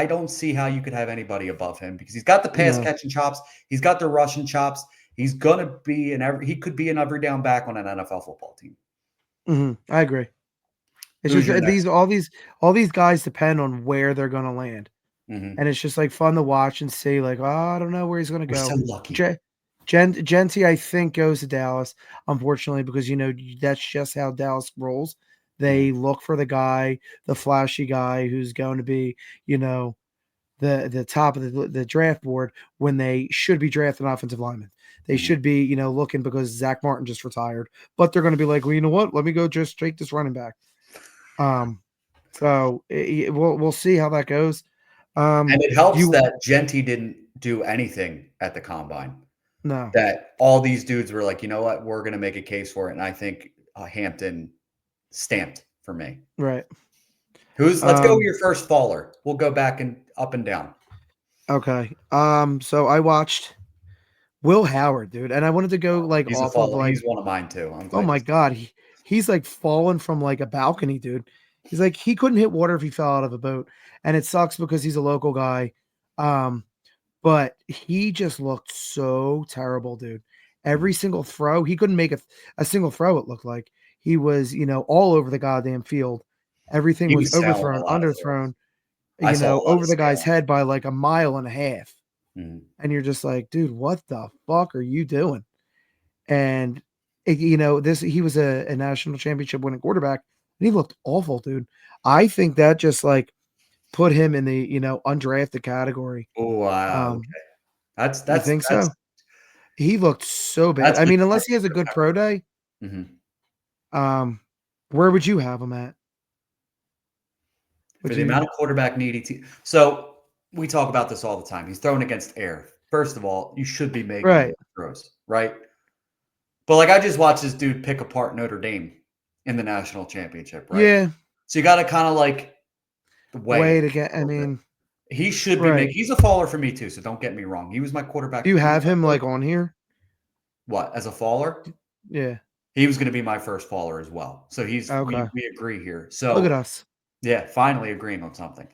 don't see how you could have anybody above him because he's got the pass catching chops. He's got the rushing chops. He's gonna be he could be an every down back on an NFL football team. I agree. It's just all these guys depend on where they're gonna land. And it's just like fun to watch and see, like, I don't know where he's going to go. We're so lucky. Genty, I think, goes to Dallas, unfortunately, because, that's just how Dallas rolls. They look for the flashy guy who's going to be, the top of the draft board when they should be drafting offensive linemen. They should be, looking because Zach Martin just retired, but they're going to be like, well, you know what? Let me go just take this running back. So we'll see how that goes. And it helps that Genty didn't do anything at the combine. No. That all these dudes were like, you know what? We're going to make a case for it. And I think Hampton stamped for me. Right. Let's go with your first faller. We'll go back and up and down. Okay. So I watched Will Howard, dude, and I wanted to go He's off of he's one of mine too. I'm glad. Oh my God. He's like falling from like a balcony, dude. He's like, he couldn't hit water if he fell out of a boat. And it sucks because he's a local guy. But he just looked so terrible, dude. Every single throw, he couldn't make a single throw, it looked like. He was, all over the goddamn field. Everything was overthrown, underthrown, over the guy's head by like a mile and a half. Mm-hmm. And you're just like, dude, what the fuck are you doing? And he was a national championship winning quarterback, and he looked awful, dude. I think that just like put him in the undrafted category. Oh wow, okay. That's you think so? He looked so bad. I mean, unless he has a good pro day. Mm-hmm. Where would you have him at? For the amount of quarterback needy so we talk about this all the time. He's throwing against air. First of all, you should be making throws, right? But like I just watched this dude pick apart Notre Dame in the national championship, right? Yeah. So you got to kind of like way to get. I mean, he should be making. He's a faller for me too. So don't get me wrong. He was my quarterback. Do you have him like on here? What, as a faller? Yeah. He was going to be my first faller as well. So he's okay. we agree here. So look at us. Yeah, finally agreeing on something.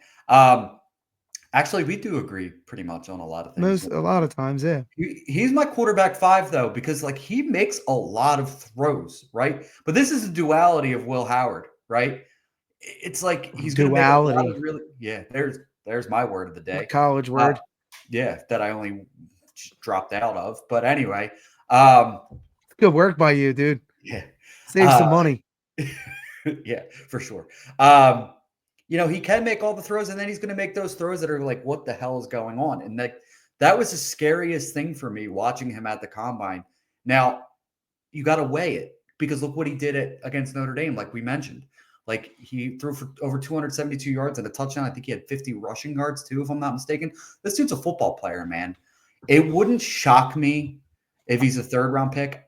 Actually, we do agree pretty much on a lot of things. A lot of times, yeah. He's my quarterback 5 though, because like he makes a lot of throws, right? But this is a duality of Will Howard, right? It's like he's going to make a lot of really. Yeah, there's my word of the day. College word. Yeah, that I only dropped out of. But anyway, good work by you, dude. Yeah, save some money. Yeah, for sure. He can make all the throws, and then he's going to make those throws that are like, what the hell is going on? And that was the scariest thing for me watching him at the combine. Now, you got to weigh it because look what he did against Notre Dame, like we mentioned. Like he threw for over 272 yards and a touchdown. I think he had 50 rushing yards too, if I'm not mistaken. This dude's a football player, man. It wouldn't shock me if he's a 3rd-round pick.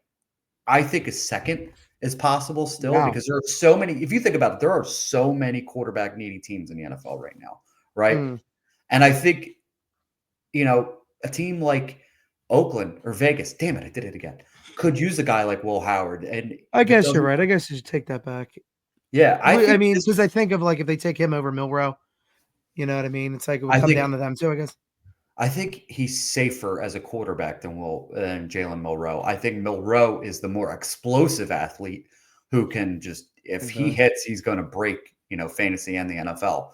I think a 2nd is possible still because there are so many. If you think about it, there are so many quarterback needy teams in the NFL right now, right? And I think, a team like Oakland or Vegas, damn it, I did it again, could use a guy like Will Howard. And I guess you're right. I guess you should take that back. Yeah, I mean, because I think of like if they take him over Milroe, you know what I mean? It's like it would come down to them too, I guess. I think he's safer as a quarterback than Jalen Milroe. I think Milroe is the more explosive athlete who can just, if he hits, he's going to break, fantasy and the NFL.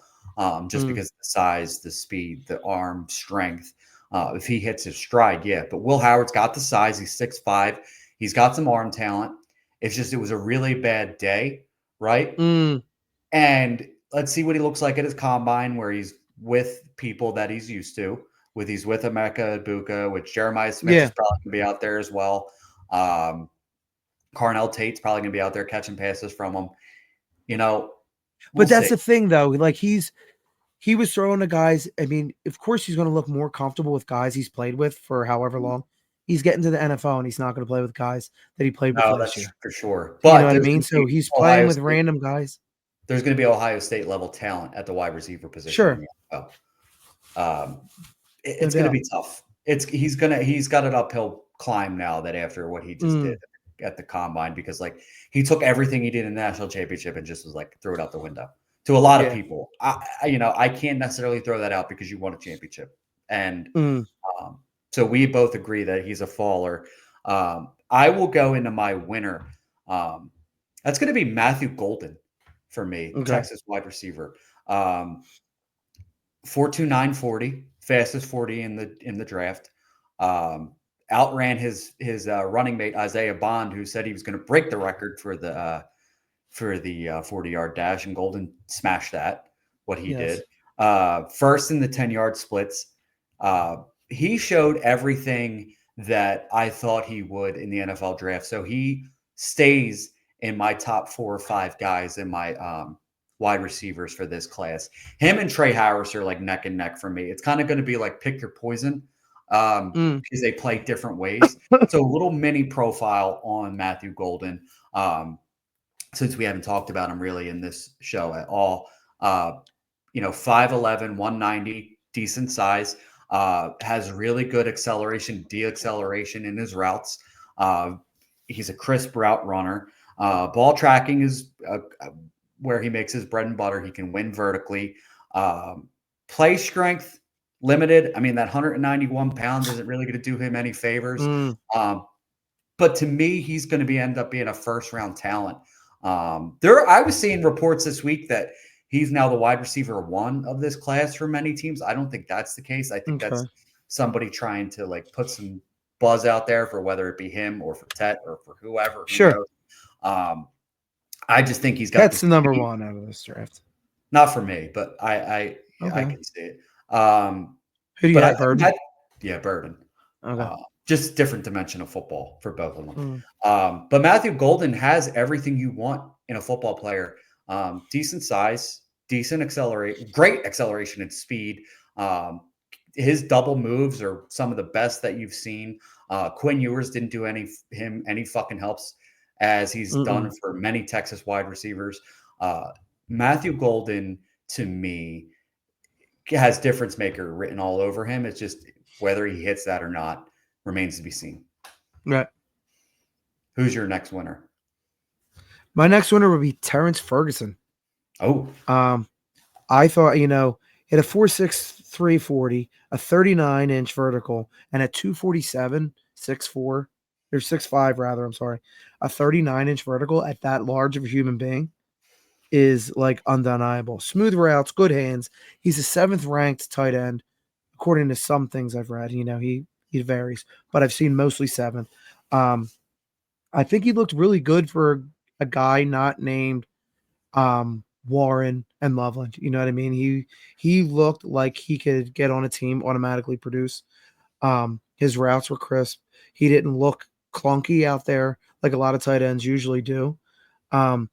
Just because of the size, the speed, the arm strength. If he hits his stride, yeah. But Will Howard's got the size. He's 6'5". He's got some arm talent. It's just it was a really bad day, right? And let's see what he looks like at his combine where he's with people that he's used to. He's with Emeka Ibuka, which Jeremiah Smith is probably going to be out there as well. Carnell Tate's probably going to be out there catching passes from him. But that's the thing, though. Like he was throwing to guys. I mean, of course, he's going to look more comfortable with guys he's played with for however long. He's getting to the NFL, and he's not going to play with guys that he played with last year. For sure. But you know what I mean? So he's playing with random guys. There's going to be Ohio State level talent at the wide receiver position. Sure. It's going to be tough. He's got an uphill climb now that after what he just did at the combine, because like he took everything he did in the national championship and just was like threw it out the window to a lot of people. I can't necessarily throw that out because you won a championship. And so we both agree that he's a faller. I will go into my winner. That's going to be Matthew Golden for me, Texas wide receiver. 4.2940, fastest 40 in the draft. Outran his running mate Isaiah Bond, who said he was going to break the record for the for the 40-yard dash, and Golden smashed that, what he Yes. did. First in the 10-yard splits. He showed everything that I thought he would in the NFL draft. So he stays in my top 4 or 5 guys in my wide receivers for this class. Him and Trey Harris are like neck and neck for me. It's kind of going to be like pick your poison because they play different ways. So a little mini profile on Matthew Golden, since we haven't talked about him really in this show at all. 5'11", 190, decent size, has really good acceleration, de-acceleration in his routes. He's a crisp route runner. Ball tracking is where he makes his bread and butter. He can win vertically. Play strength, limited. I mean, that 191 pounds isn't really going to do him any favors. But to me, he's going to end up being a first-round talent. I was seeing reports this week that he's now the wide receiver 1 of this class for many teams. I don't think that's the case. I think that's somebody trying to like put some buzz out there for whether it be him or for Tet or for whoever. Sure. I just think he's got That's the number 1 out of this draft. Not for me, but I can see it. Who do you have, Burden? Burden. Okay. Just different dimension of football for both of them. But Matthew Golden has everything you want in a football player. Decent size, decent acceleration, great acceleration and speed. His double moves are some of the best that you've seen. Quinn Ewers didn't do him any fucking helps as he's done for many Texas wide receivers. Matthew Golden, to me, has difference maker written all over him. It's just whether he hits that or not remains to be seen. Right. Who's your next winner? My next winner would be Terrence Ferguson. Oh. I thought, he had a 4.6 340, a 39-inch vertical, and a 247 6'4 or 6'5 rather. I'm sorry, a 39-inch vertical at that large of a human being is like undeniable. Smooth routes, good hands. He's a 7th ranked tight end, according to some things I've read. He varies, but I've seen mostly 7th. I think he looked really good for a guy not named Warren and Loveland. You know what I mean? He looked like he could get on a team, automatically produce. His routes were crisp. He didn't look clunky out there like a lot of tight ends usually do. And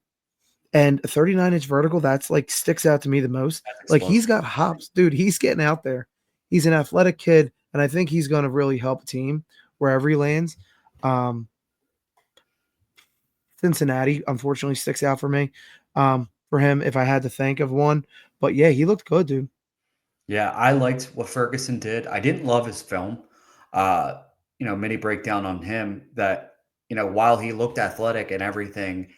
a 39-inch vertical, that's like sticks out to me the most. Like he's got hops, dude. He's getting out there. He's an athletic kid, and I think he's going to really help a team wherever he lands. Cincinnati, unfortunately, sticks out for me. For him, if I had to think of one, but yeah, he looked good, dude. Yeah, I liked what Ferguson did. I didn't love his film. Mini breakdown on him that, while he looked athletic and everything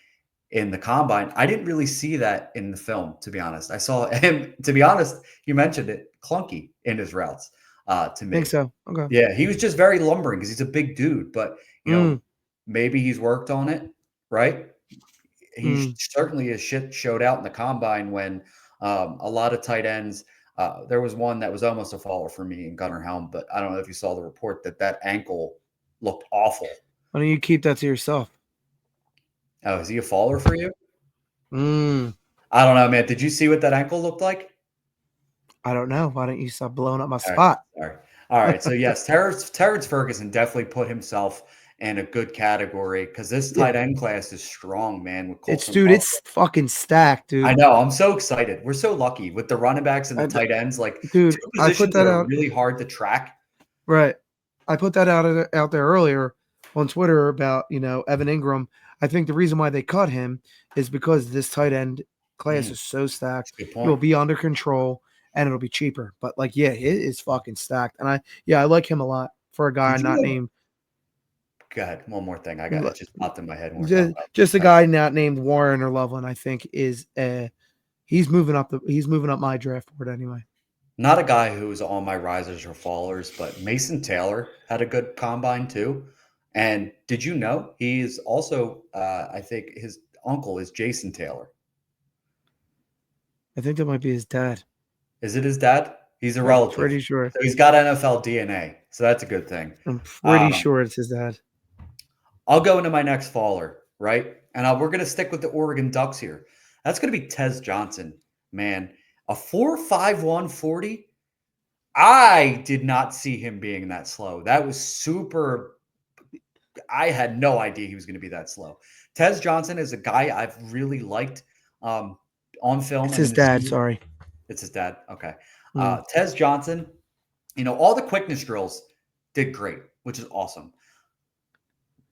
in the combine, I didn't really see that in the film, to be honest. I saw him, to be honest, you mentioned it, clunky in his routes to me. I think so. Okay. Yeah, he was just very lumbering because he's a big dude, but, maybe he's worked on it, right? He certainly is showed out in the combine when a lot of tight ends. There was one that was almost a faller for me in Gunnar Helm, but I don't know if you saw the report that ankle looked awful. Why don't you keep that to yourself? Oh, is he a faller for you? I don't know, man. Did you see what that ankle looked like? I don't know. Why don't you stop blowing up my spot? Sorry. All right. So yes, Terrence Ferguson definitely put himself in a good category because this tight end class is strong, man. It's fucking stacked, dude. I know. I'm so excited. We're so lucky with the running backs and the tight ends. Like, dude, I put that out really hard to track. Right. I put that out there earlier on Twitter about Evan Ingram. I think the reason why they cut him is because this tight end class is so stacked. It'll be under control and it'll be cheaper. But it is fucking stacked. And I like him a lot for a guy not named. Go ahead. One more thing. I got it just popped in my head. Just a guy not named Warren or Loveland, I think is he's moving up my draft board anyway. Not a guy who's on my risers or fallers, but Mason Taylor had a good combine too. And did you know he's also, I think his uncle is Jason Taylor. I think that might be his dad. Is it his dad? He's a relative. Pretty sure. So he's got NFL DNA. So that's a good thing. I'm pretty sure it's his dad. I'll go into my next faller. right? And we're going to stick with the Oregon Ducks here. That's going to be Tez Johnson, man. A 4.51 40. I did not see him being that slow. That was super. I had no idea he was going to be that slow. Tez Johnson is a guy I've really liked on film. It's And his in his dad. senior, Sorry. it's his dad. Okay. Mm. Tez Johnson, all the quickness drills did great, which is awesome.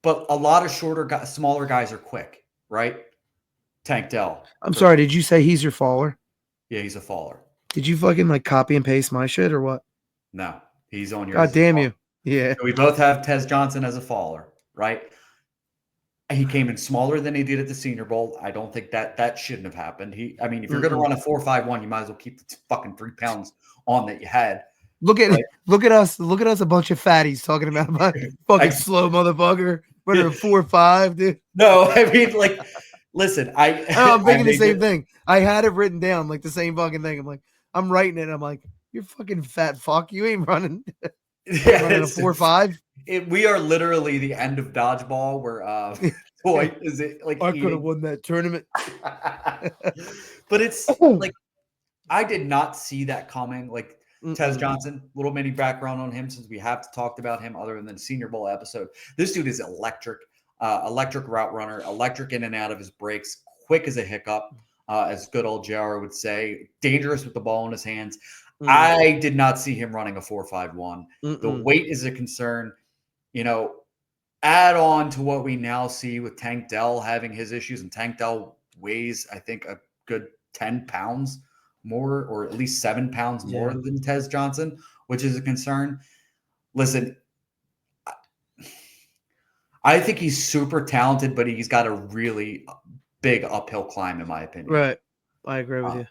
But a lot of shorter guys, smaller guys are quick, right? Tank Dell. I'm sorry. Did you say he's your faller? Yeah, he's a faller. Did you fucking like copy and paste my shit or what? No, he's on yours. God damn you. Yeah. So we both have Tez Johnson as a faller, right? He came in smaller than he did at the Senior Bowl. I don't think that shouldn't have happened. If you're going to run a 4.51, you might as well keep the fucking 3 pounds on that you had. Look at right? look at us, a bunch of fatties talking about my fucking slow motherfucker running a 4.5, dude. No, I mean listen, I'm thinking the same it, thing. I had it written down like the same fucking thing. I'm like, I'm writing it. I'm like, you're fucking fat fuck. You ain't running. Running a 4.5. We are literally the end of dodgeball where Toy is it like I could have won that tournament. But it's like I did not see that coming. Like Tez Johnson, little mini background on him since we have talked about him other than the Senior Bowl episode. This dude is electric, electric route runner, electric in and out of his breaks, quick as a hiccup, as good old JR would say, dangerous with the ball in his hands. I did not see him running a 4.51. The weight is a concern. Add on to what we now see with Tank Dell having his issues, and Tank Dell weighs, I think, a good 10 pounds more, or at least 7 pounds more than Tez Johnson, which is a concern. Listen, I think he's super talented, but he's got a really big uphill climb, in my opinion. Right. I agree with you.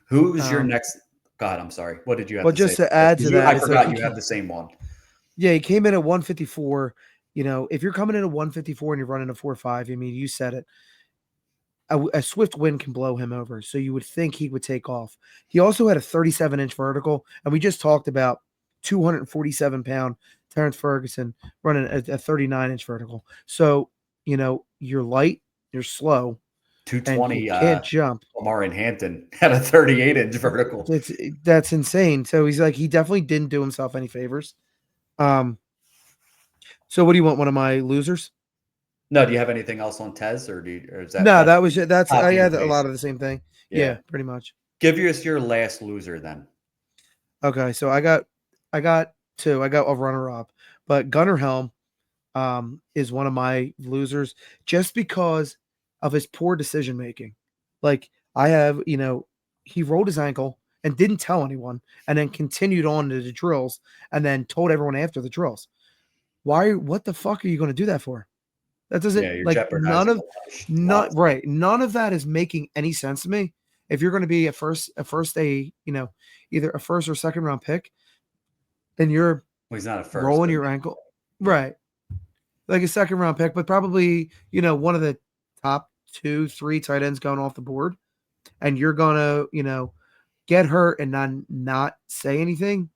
Who's your next? God, I'm sorry. What did you have to say? Well, just to add to that, I forgot you have the same one. Yeah, he came in at 154. If you're coming in at 154 and you're running a 4.5, I mean, you said it. A swift wind can blow him over. So you would think he would take off. He also had a 37-inch vertical. And we just talked about 247-pound Terrence Ferguson running a 39-inch vertical. So, you're light, you're slow. 220. You can't jump. Lamar in Hampton had a 38-inch vertical. That's insane. So he definitely didn't do himself any favors. So what do you want? One of my losers? No, do you have anything else on Tez, or is that? No, that was it. I had a lot of of the same thing. Yeah, pretty much. Give us your last loser then. Okay, so I got two. I got a runner-up, but Gunnar Helm is one of my losers just because of his poor decision making. Like I have, he rolled his ankle and didn't tell anyone, and then continued on to the drills, and then told everyone after the drills. What the fuck are you going to do that for? That doesn't none of that is making any sense to me. If you're going to be either a first or second round pick, and you're he's not a first, rolling your ankle, right? Like a second round pick, but probably one of the top 2-3 tight ends going off the board, and you're gonna get hurt and not say anything.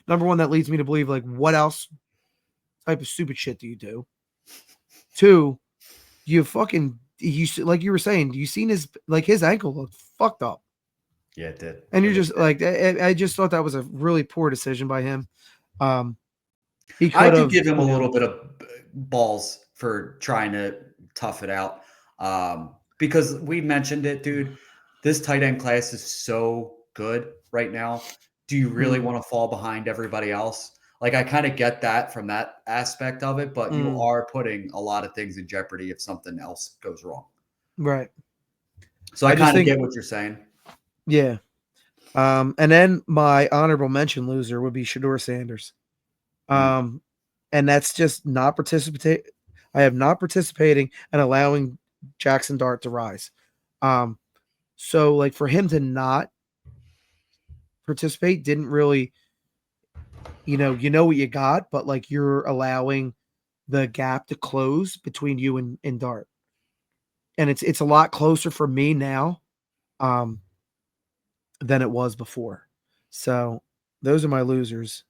Number one, that leads me to believe what else type of stupid shit do you do? Two, you like you were saying, you seen his ankle looked fucked up. Yeah, it did. And you're just I just thought that was a really poor decision by him. I do give him a little bit of balls for trying to tough it out. Because we mentioned it, dude. This tight end class is so good right now. Do you really want to fall behind everybody else? Like, I kind of get that from that aspect of it, but you are putting a lot of things in jeopardy if something else goes wrong. Right. So I kind of get what you're saying. Yeah. And then my honorable mention loser would be Shedeur Sanders. And that's just not participate. I have not participating and allowing Jackson Dart to rise. So for him to not participate didn't really, you know what you got, but you're allowing the gap to close between you and Dart. And it's a lot closer for me now than it was before. So those are my losers.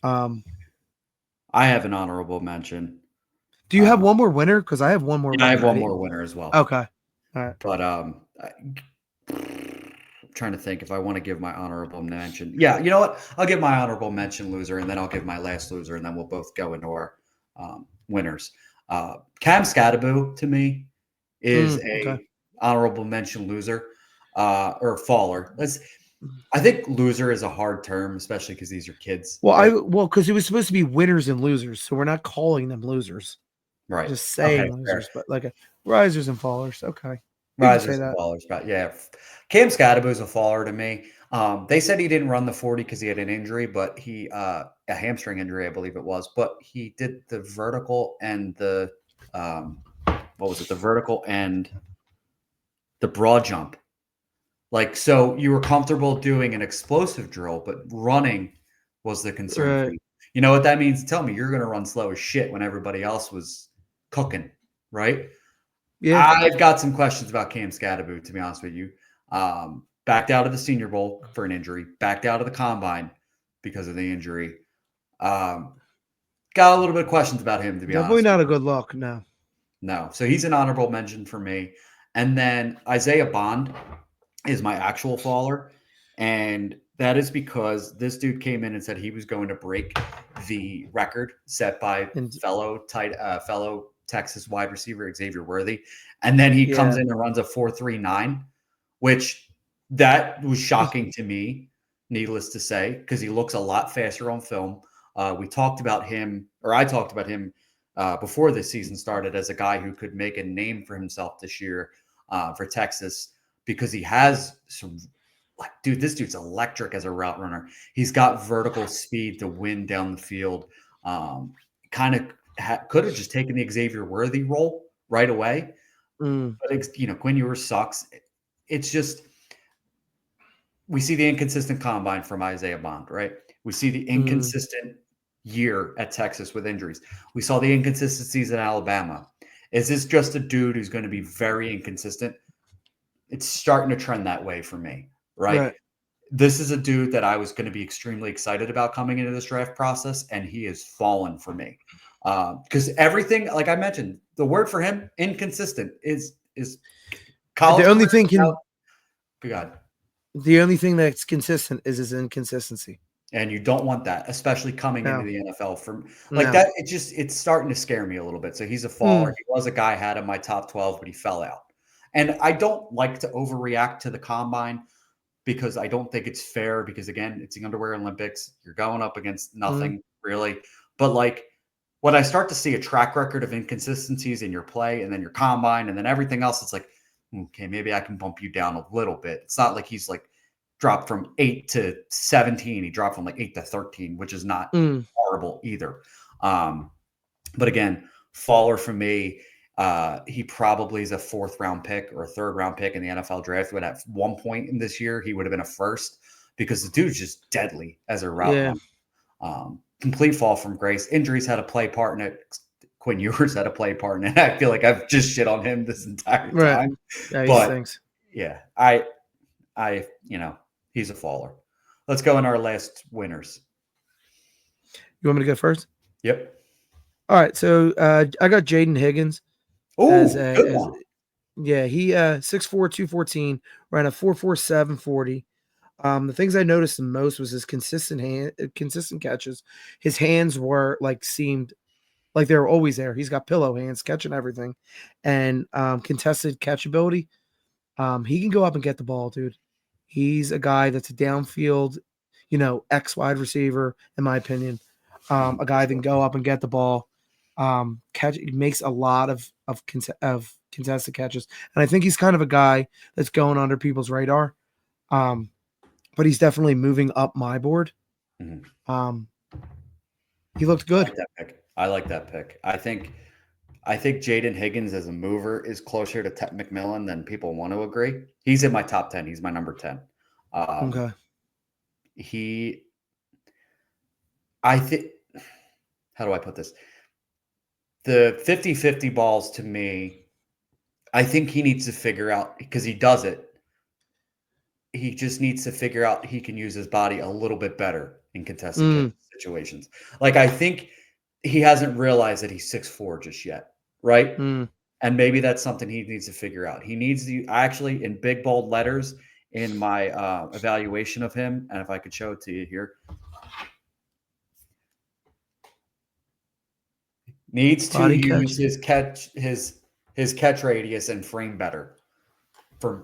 I have an honorable mention. Do you have one more winner? Because I have one more Yeah, I winner. have one more winner as well. Okay. All right. But I'm trying to think if I want to give my honorable mention. Yeah, you know what? I'll give my honorable mention loser, and then I'll give my last loser, and then we'll both go into our winners. Cam Scattaboo to me is Okay. a honorable mention loser or faller. I think loser is a hard term, especially because these are kids. Well, because it was supposed to be winners and losers, so we're not calling them losers. Right. Just Okay. saying losers, but like risers and fallers. Okay. You can say Risers and that. fallers, but yeah, Cam Scattaboo is a faller to me. They said he didn't run the 40 because he had an injury, but he a hamstring injury, I believe it was. But he did the vertical and the what was it? The vertical and the broad jump. Like, so you were comfortable doing an explosive drill, but running was the concern for Right. you. You know what that means? Tell me you're going to run slow as shit when everybody else was cooking, right? Yeah. I've got some questions about Cam Scattaboo, to be honest with you. Backed out of the Senior Bowl for an injury, backed out of the Combine because of the injury. Got a little bit of questions about him, to be Definitely honest not with a good look. No. you. No. So he's an honorable mention for me. And then Isaiah Bond is my actual faller. And that is because this dude came in and said he was going to break the record set by And fellow Texas wide receiver Xavier Worthy. And then he comes in and runs a 4.39, which that was shocking to me, needless to say, because he looks a lot faster on film. We talked about him, or I talked about him before this season started as a guy who could make a name for himself this year for Texas because he has some like, dude, this dude's electric as a route runner. He's got vertical speed to win down the field. Kind of could have just taken the Xavier Worthy role right away. But, Quinn Ewers sucks. It's just we see the inconsistent combine from Isaiah Bond, right? We see the inconsistent year at Texas with injuries. We saw the inconsistencies in Alabama. Is this just a dude who's going to be very inconsistent? It's starting to trend that way for me, right? This is a dude that I was going to be extremely excited about coming into this draft process, and he has fallen for me. Because everything, like I mentioned, the word for him, inconsistent, is college. The only thing God. The only thing that's consistent is his inconsistency. And you don't want that, especially coming into the NFL from like that. It's starting to scare me a little bit. So he's a faller. He was a guy I had in my top 12, but he fell out. And I don't like to overreact to the combine because I don't think it's fair because again, it's the underwear Olympics. You're going up against nothing really. But like when I start to see a track record of inconsistencies in your play and then your combine and then everything else, it's like, okay, maybe I can bump you down a little bit. It's not like he's like dropped from 8 to 17. He dropped from like 8 to 13, which is not horrible either. But again, faller for me. He probably is a 4th round pick or a 3rd round pick in the NFL draft. But at one point in this year, he would have been a 1st because the dude's just deadly as a route runner. Complete fall from grace. Injuries had a play part in it. Quinn Ewers had a play part in it. I feel like I've just shit on him this entire time. Yeah, he but stinks. Yeah, he's a faller. Let's go in our last winners. You want me to go first? Yep. All right. So I got Jaden Higgins. Oh, good one. Yeah, he 6'4", 214, ran a 4.47 40. The things I noticed the most was his consistent catches. His hands were seemed like they were always there. He's got pillow hands, catching everything, and contested catchability. He can go up and get the ball, dude. He's a guy that's a downfield, X wide receiver, in my opinion. A guy that can go up and get the ball. Makes a lot of contested catches, and I think he's kind of a guy that's going under people's radar. But he's definitely moving up my board. He looked good. I like that pick. I think Jaden Higgins as a mover is closer to Ted McMillan than people want to agree. He's in my top 10. He's my number 10. Okay. I think, how do I put this? The 50-50 balls to me, I think he needs to figure out, because he does it. He just needs to figure out he can use his body a little bit better in contested situations. Like, I think he hasn't realized that he's 6'4" just yet, right? Mm. And maybe that's something he needs to figure out. He needs to actually, in big bold letters in my evaluation of him, and if I could show it to you here, needs to Body use catch. his catch radius and frame better.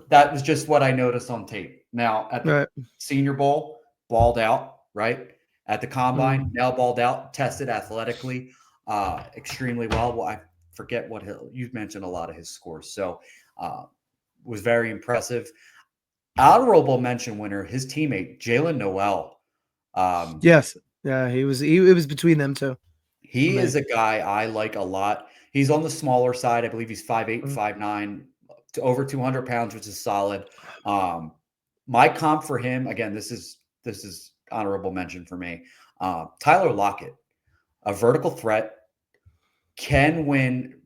That was just what I noticed on tape. Now at the Right. Senior Bowl, balled out, right? At the combine, Mm. now balled out, tested athletically, extremely well. Well, I forget what you mentioned a lot of his scores, so was very impressive. Honorable mention winner, his teammate Jalen Noel. Yes. Yeah, he was. It was between them two. For He me. is a guy I like a lot. He's on the smaller side. I believe he's 5'8", Mm. 5'9", to over 200 pounds, which is solid. My comp for him, again, this is honorable mention for me. Tyler Lockett, a vertical threat, can win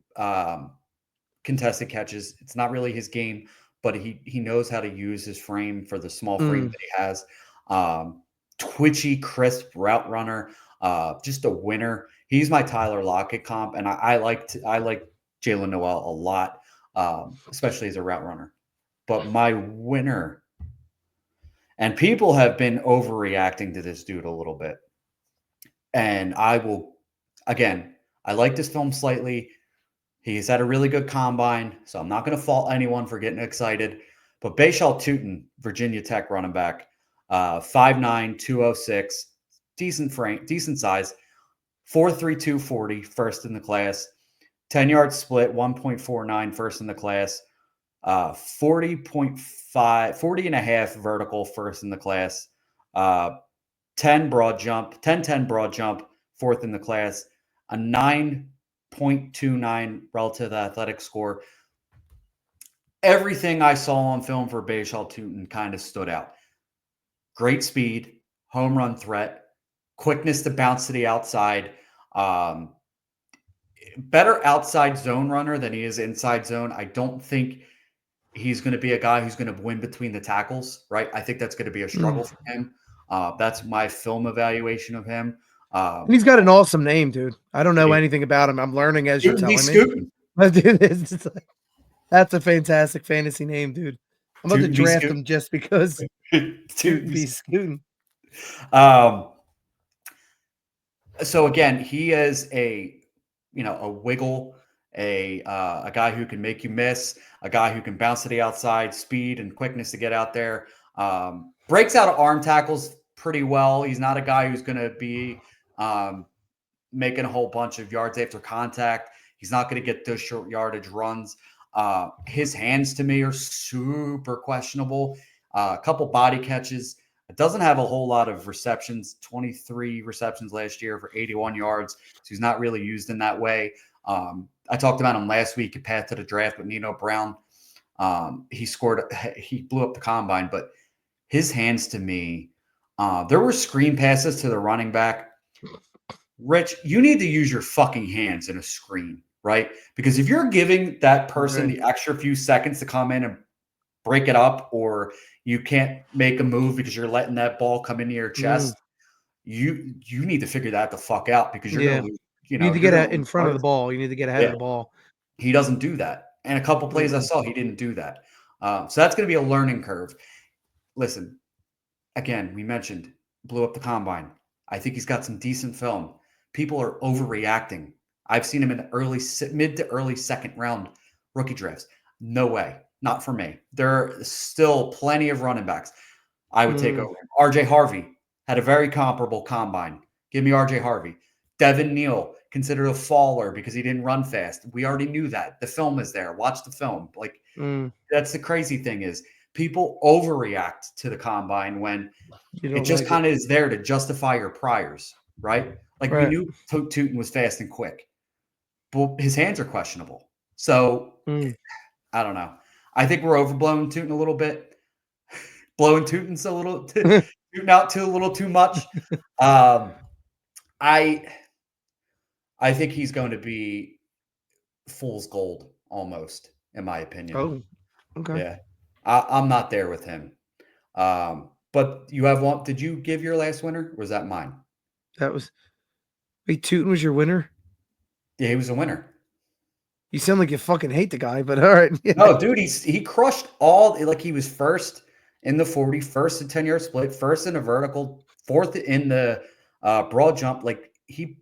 contested catches. It's not really his game, but he knows how to use his frame for the small frame Mm. that he has. Twitchy, crisp route runner, just a winner. He's my Tyler Lockett comp, and I like Jalen Noel a lot, especially as a route runner. But my winner, and people have been overreacting to this dude a little bit, and I will, again, I like this film slightly. He's had a really good combine, so I'm not going to fault anyone for getting excited. But Bayshal Tootin, Virginia Tech running back, 5'9", 206, decent frame, decent size, 4.3, 240, first in the class, 10-yard split, 1.49, first in the class, 40.5, 40 and a half vertical, first in the class, 10 broad jump, 10-10 broad jump, fourth in the class, a 9.29 relative athletic score. Everything I saw on film for Bayshal Tootin kind of stood out. Great speed, home run threat, quickness to bounce to the outside, better outside zone runner than he is inside zone. I don't think he's going to be a guy who's going to win between the tackles, right? I think that's going to be a struggle for him. That's my film evaluation of him. And he's got an awesome name, dude. I don't know He- anything about him. I'm learning as you're Tootin be telling me. scooting. But dude, that's a fantastic fantasy name, dude. I'm about to Tootin be draft scooting. him just because Tootin Tootin be be scooting. So again, he is a wiggle, a guy who can make you miss, a guy who can bounce to the outside, speed and quickness to get out there. Breaks out of arm tackles pretty well. He's not a guy who's going to be making a whole bunch of yards after contact. He's not going to get those short yardage runs. His hands to me are super questionable. A couple body catches. It doesn't have a whole lot of receptions, 23 receptions last year for 81 yards. So he's not really used in that way. I talked about him last week at Path to the Draft with Nino Brown. He blew up the combine, but his hands to me, there were screen passes to the running back. Rich, you need to use your fucking hands in a screen, right? Because if you're giving that person Right. the extra few seconds to come in and break it up, or you can't make a move because you're letting that ball come into your chest, you need to figure that the fuck out because you're Yeah. going to lose. You need to You're get going to in lose front of the players. ball. You need to get ahead of Yeah, the ball. he doesn't do that. And a couple plays I saw, he didn't do that. So that's going to be a learning curve. Listen, again, we mentioned blew up the combine. I think he's got some decent film. People are overreacting. I've seen him in the mid to early second round rookie drafts. No way. Not for me. There are still plenty of running backs I would take over him. RJ Harvey had a very comparable combine. Give me RJ Harvey. Devin Neal, considered a faller because he didn't run fast. We already knew that. The film is there. Watch the film. Like, that's the crazy thing is people overreact to the combine when You it don't just like kind of is there to justify your priors, right? Like we Right. knew Tootin was fast and quick, but his hands are questionable. So I don't know. I think we're overblowing Tootin a little bit, blowing Tootin's a little Tootin out to a little too much. I think he's going to be fool's gold almost, in my opinion. Oh, okay. Yeah, I'm not there with him. But you have one. Did you give your last winner? Or was that mine? That was Wait, Tootin was your winner? Yeah, he was a winner. You sound like you fucking hate the guy, but all right. Yeah. No, dude, he crushed all. Like he was first in the 40, first in 10-yard split, first in a vertical, fourth in the broad jump. Like he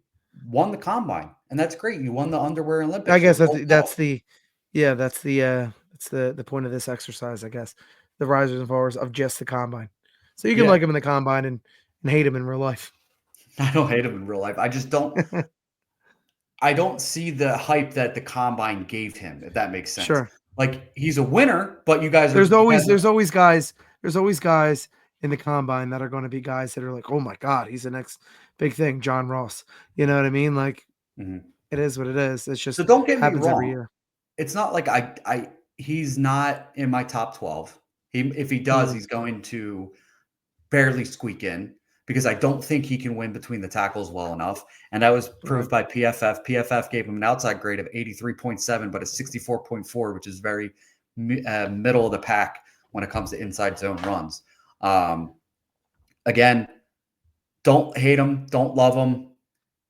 won the combine, and that's great. You won the underwear I Olympics. guess You're gold medal. that's the point of this exercise, I guess. The risers and fallers of just the combine. So you can Yeah, like him in the combine and hate him in real life. I don't hate him in real life. I just don't. I don't see the hype that the combine gave him, if that makes sense. Sure. Like he's a winner, but you guys are There's you always guys are, there's always guys in the combine that are going to be guys that are like, oh my God, he's the next big thing, John Ross. You know what I mean? Like Mhm. it is what it is. It's So just don't get me happens every wrong. year. It's not like I he's not in my top 12. If he does, Mm, he's going to barely squeak in because I don't think he can win between the tackles well enough. And that was right. proved by PFF. PFF gave him an outside grade of 83.7, but a 64.4, which is very middle of the pack when it comes to inside zone runs. Again, don't hate him, don't love him.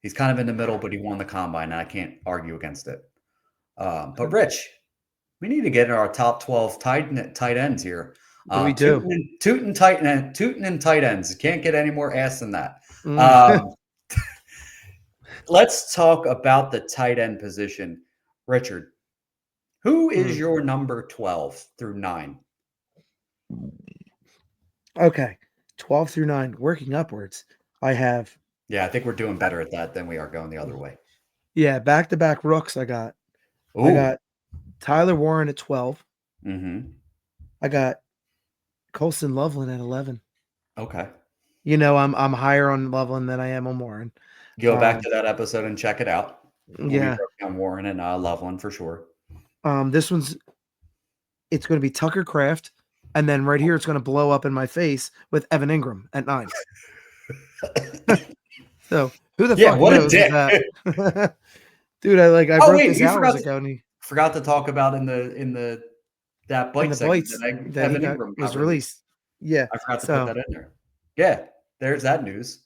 He's kind of in the middle, but he won the combine, and I can't argue against it. But Rich, we need to get our top 12 tight ends here. What do we do? Tootin' and tight ends. Can't get any more ass than that. Mm. Let's talk about the tight end position. Richard, who is Mm. your number 12 through 9? Okay. 12 through 9, working upwards. I have Yeah, I think we're doing better at that than we are going the other way. back-to-back rooks I got. I Ooh. got Tyler Warren at 12. Mm-hmm. I got Colston Loveland at 11. Okay. You know, I'm higher on Loveland than I am on Warren. Go back to that episode and check it out. We Yeah. broke down Warren and Loveland for sure. This it's going to be Tucker Kraft, and then right here it's going to blow up in my face with Evan Ingram at 9. So who the fuck what a knows dick. that? Dude, I Oh, wrote wait, this you hours ago, and forgot to talk about in that bite the segment bites that that he Evan got Ingram was got released. released. Yeah. I forgot to put So that in there. Yeah, there's that news.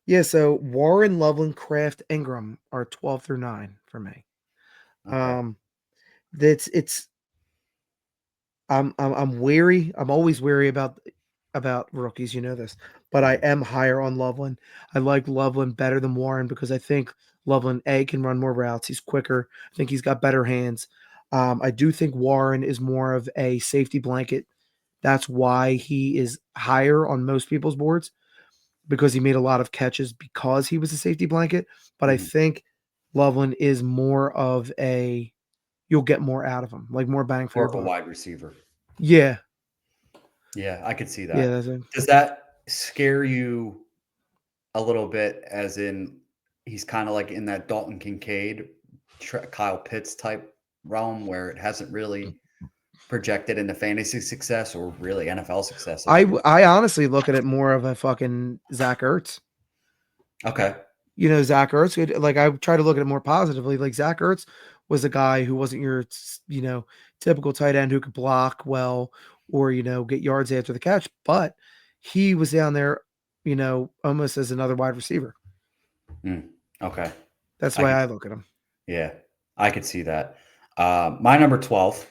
yeah, so Warren, Loveland, Kraft, Ingram are 12 through 9 for me. Okay. It's I'm wary. I'm always wary about rookies, you know this, but I am higher on Loveland. I like Loveland better than Warren because I think Loveland can run more routes. He's quicker. I think he's got better hands. I do think Warren is more of a safety blanket. That's why he is higher on most people's boards because he made a lot of catches because he was a safety blanket. But I Mhm. think Loveland is more of a you'll get more out of him, like more bang for More your of a buck. wide receiver. Yeah. Yeah, I could see Yeah, that. that's it. Does that scare you a little bit, as in he's kind of like in that Dalton Kincaid, Kyle Pitts type realm where it hasn't really projected into fantasy success or really NFL success at all? I honestly look at it more of a fucking Zach Ertz. Okay. You know, Zach Ertz, like I try to look at it more positively. Like Zach Ertz was a guy who wasn't your, typical tight end who could block well or, get yards after the catch, but he was down there, almost as another wide receiver. Okay. That's the I way could, I look at him. yeah, I could see that. My number 12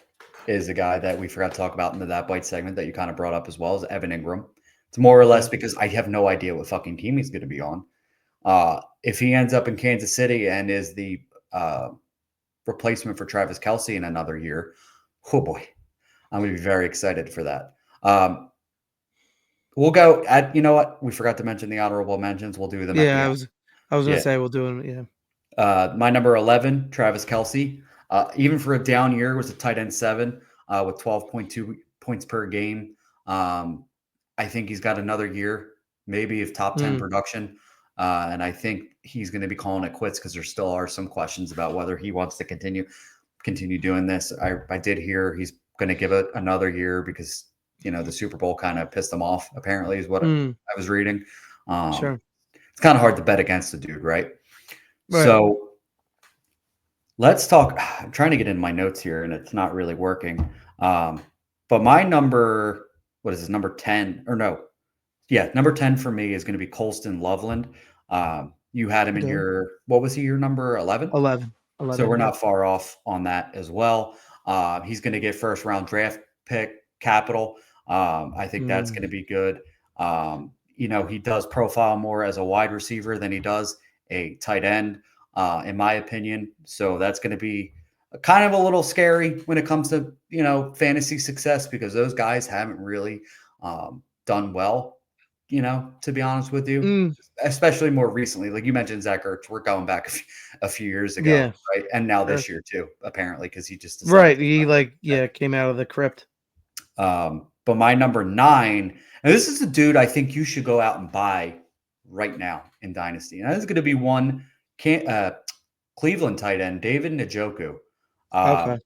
is a guy that we forgot to talk about in that bite segment that you kind of brought up as well, is Evan Ingram. It's more or less because I have no idea what fucking team he's going to be on. If he ends up in Kansas City and is the replacement for Travis Kelce in another year, oh boy, I'm going to be very excited for that. We'll go at, you know what? We forgot to mention the honorable mentions. We'll do them at the Yeah, end. I was gonna Yeah. say we'll do it. Yeah. My number 11, Travis Kelce. Even for a down year, was a tight end 7 with 12.2 points per game. I think he's got another year, maybe of top 10 production. And I think he's going to be calling it quits because there still are some questions about whether he wants to continue doing this. I did hear he's going to give it another year because, the Super Bowl kind of pissed him off, apparently, is what I was reading. Sure. It's kind of hard to bet against the dude, right? Right. So let's talk. I'm trying to get in my notes here, and it's not really working. But my number, what is this, number 10? Or no, Yeah, number 10 for me is going to be Colston Loveland. You had him in Okay. what was he, your number 11? 11. So 11. we're Yeah. not far off on that as well. He's going to get first round draft pick capital. I think that's going to be good. He does profile more as a wide receiver than he does a tight end, in my opinion. So that's going to be kind of a little scary when it comes to, fantasy success because those guys haven't really done well, to be honest with you, Mm, especially more recently. Like you mentioned, Zach Ertz, we're going back a few years ago, yeah. right? And now Sure. this year too, apparently, because he just decided Right. to. He came out of the crypt. But my number 9, and this is a dude I think you should go out and buy right now in Dynasty. And this is going to be one Cleveland tight end, David Njoku. Okay.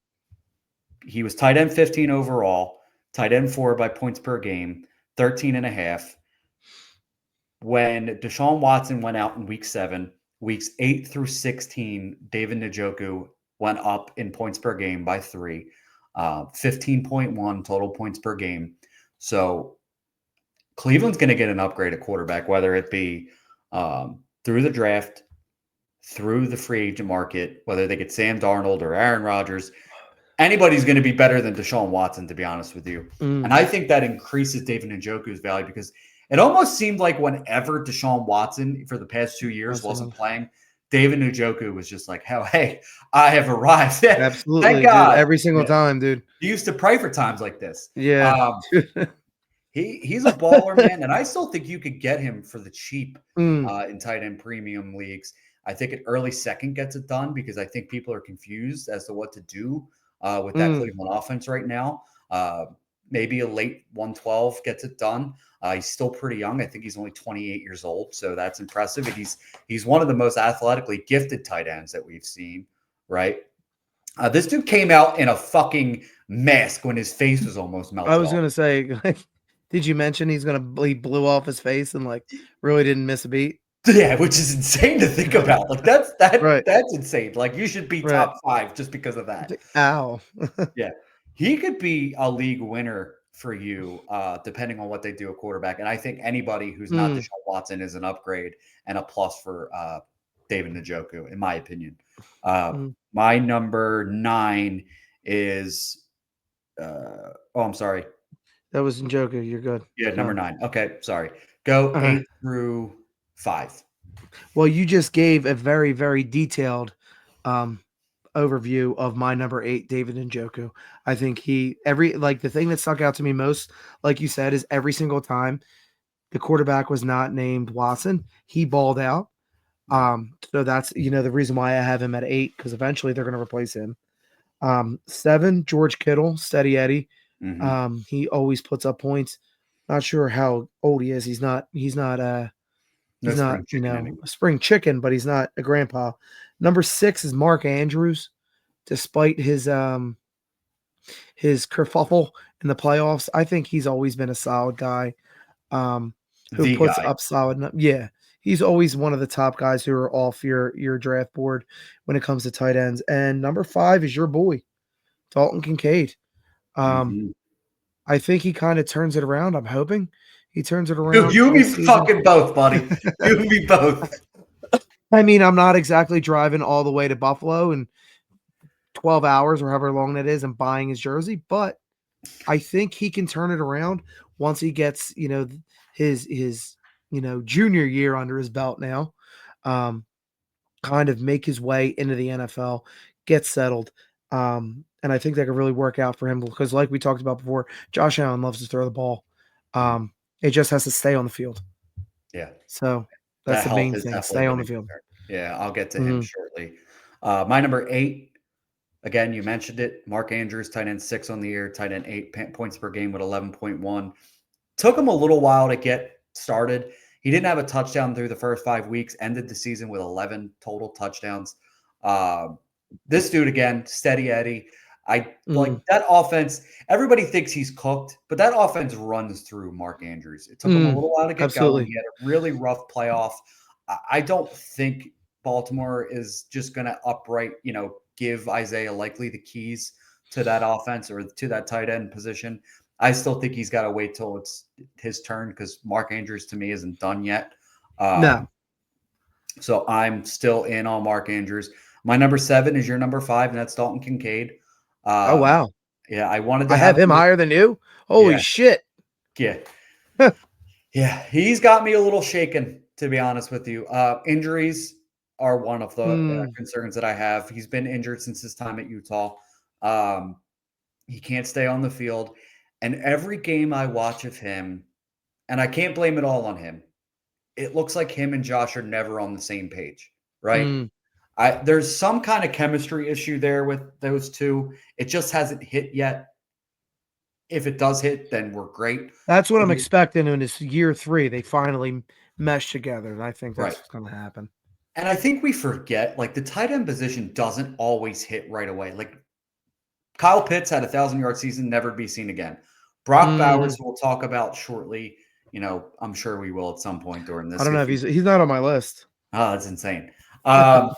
He was tight end 15 overall, tight end 4 by points per game, 13 and a half. When Deshaun Watson went out in week 7, weeks 8 through 16, David Njoku went up in points per game by 3, 15.1 total points per game. So Cleveland's going to get an upgrade at quarterback, whether it be through the draft, through the free agent market, whether they get Sam Darnold or Aaron Rodgers. Anybody's going to be better than Deshaun Watson, to be honest with you. And I think that increases David Njoku's value because it almost seemed like whenever Deshaun Watson for the past 2 years wasn't playing, David Njoku was just like, hell, hey, I have arrived. Absolutely, Thank dude. God. Every single time, dude. He used to pray for times like this. Yeah. He's a baller, man, and I still think you could get him for the cheap in tight end premium leagues. I think an early second gets it done because I think people are confused as to what to do with that Cleveland offense right now. Maybe a late 112 gets it done. He's still pretty young. I think he's only 28 years old, so that's impressive. And he's one of the most athletically gifted tight ends that we've seen, right? This dude came out in a fucking mask when his face was almost melted I was off. gonna say, did you mention he blew off his face and really didn't miss a beat? Yeah, which is insane to think about. Like that's Right. insane. Like you should be Right. top 5 just because of that. Ow. Yeah. He could be a league winner for you, depending on what they do at quarterback. And I think anybody who's not Deshaun Watson is an upgrade and a plus for David Njoku, in my opinion. My number 9 is I'm sorry. That was Njoku. You're good. Yeah, number 9. Okay, sorry. Go 8 through 5. Well, you just gave a very, very detailed overview of my number 8, David Njoku. I think the thing that stuck out to me most, like you said, is every single time the quarterback was not named Watson, he balled out. So that's the reason why I have him at 8 because eventually they're going to replace him. 7, George Kittle, steady Eddie. He always puts up points. Not sure how old he is. He's not a spring chicken, but he's not a grandpa. Number 6 is Mark Andrews, despite his kerfuffle in the playoffs. I think he's always been a solid guy. Who puts up solid. Yeah, he's always one of the top guys who are off your draft board when it comes to tight ends. And number 5 is your boy, Dalton Kincaid. I think he kind of turns it around. I'm hoping he turns it around. You and me fucking both, buddy. You and me both. I mean, I'm not exactly driving all the way to Buffalo in 12 hours or however long that is and buying his jersey, but I think he can turn it around once he gets, his junior year under his belt now. Kind of make his way into the NFL, get settled. And I think that could really work out for him because, like we talked about before, Josh Allen loves to throw the ball. It just has to stay on the field. Yeah. So that's the main thing. Stay on the field. Yeah, I'll get to him shortly. My number 8, again, you mentioned it. Mark Andrews, tight end 6 on the year, tight end 8 points per game with 11.1. Took him a little while to get started. He didn't have a touchdown through the first 5 weeks, ended the season with 11 total touchdowns. This dude, again, steady Eddie. I like that offense. Everybody thinks he's cooked, but that offense runs through Mark Andrews. It took him a little while to get going. He had a really rough playoff. I don't think Baltimore is just going to upright, give Isaiah Likely the keys to that offense or to that tight end position. I still think he's got to wait till it's his turn because Mark Andrews to me isn't done yet. No. So I'm still in on Mark Andrews. My number 7 is your number 5, and that's Dalton Kincaid. Oh, wow. Yeah, I wanted to I have have him him. higher than you? Holy Yeah, shit. yeah, yeah. He's got me a little shaken, to be honest with you. Injuries are one of the Mm, concerns that I have. He's been injured since his time at Utah. Um, he can't stay on the field, and every game I watch of him, and I can't blame it all on him. It looks like him and Josh are never on the same page, right? mm. There's some kind of chemistry issue there with those two. It just hasn't hit yet. If it does hit, then we're great. That's what But I'm expecting in this year 3. They finally mesh together, and I think right. that's what's going to happen. And I think we forget like the tight end position doesn't always hit right away. Like Kyle Pitts had 1,000-yard season, never be seen again. Brock Bowers, Mhm. who we'll talk about shortly. I'm sure we will at some point during I this. don't know If if he, he's not on my list. that's insane. Um,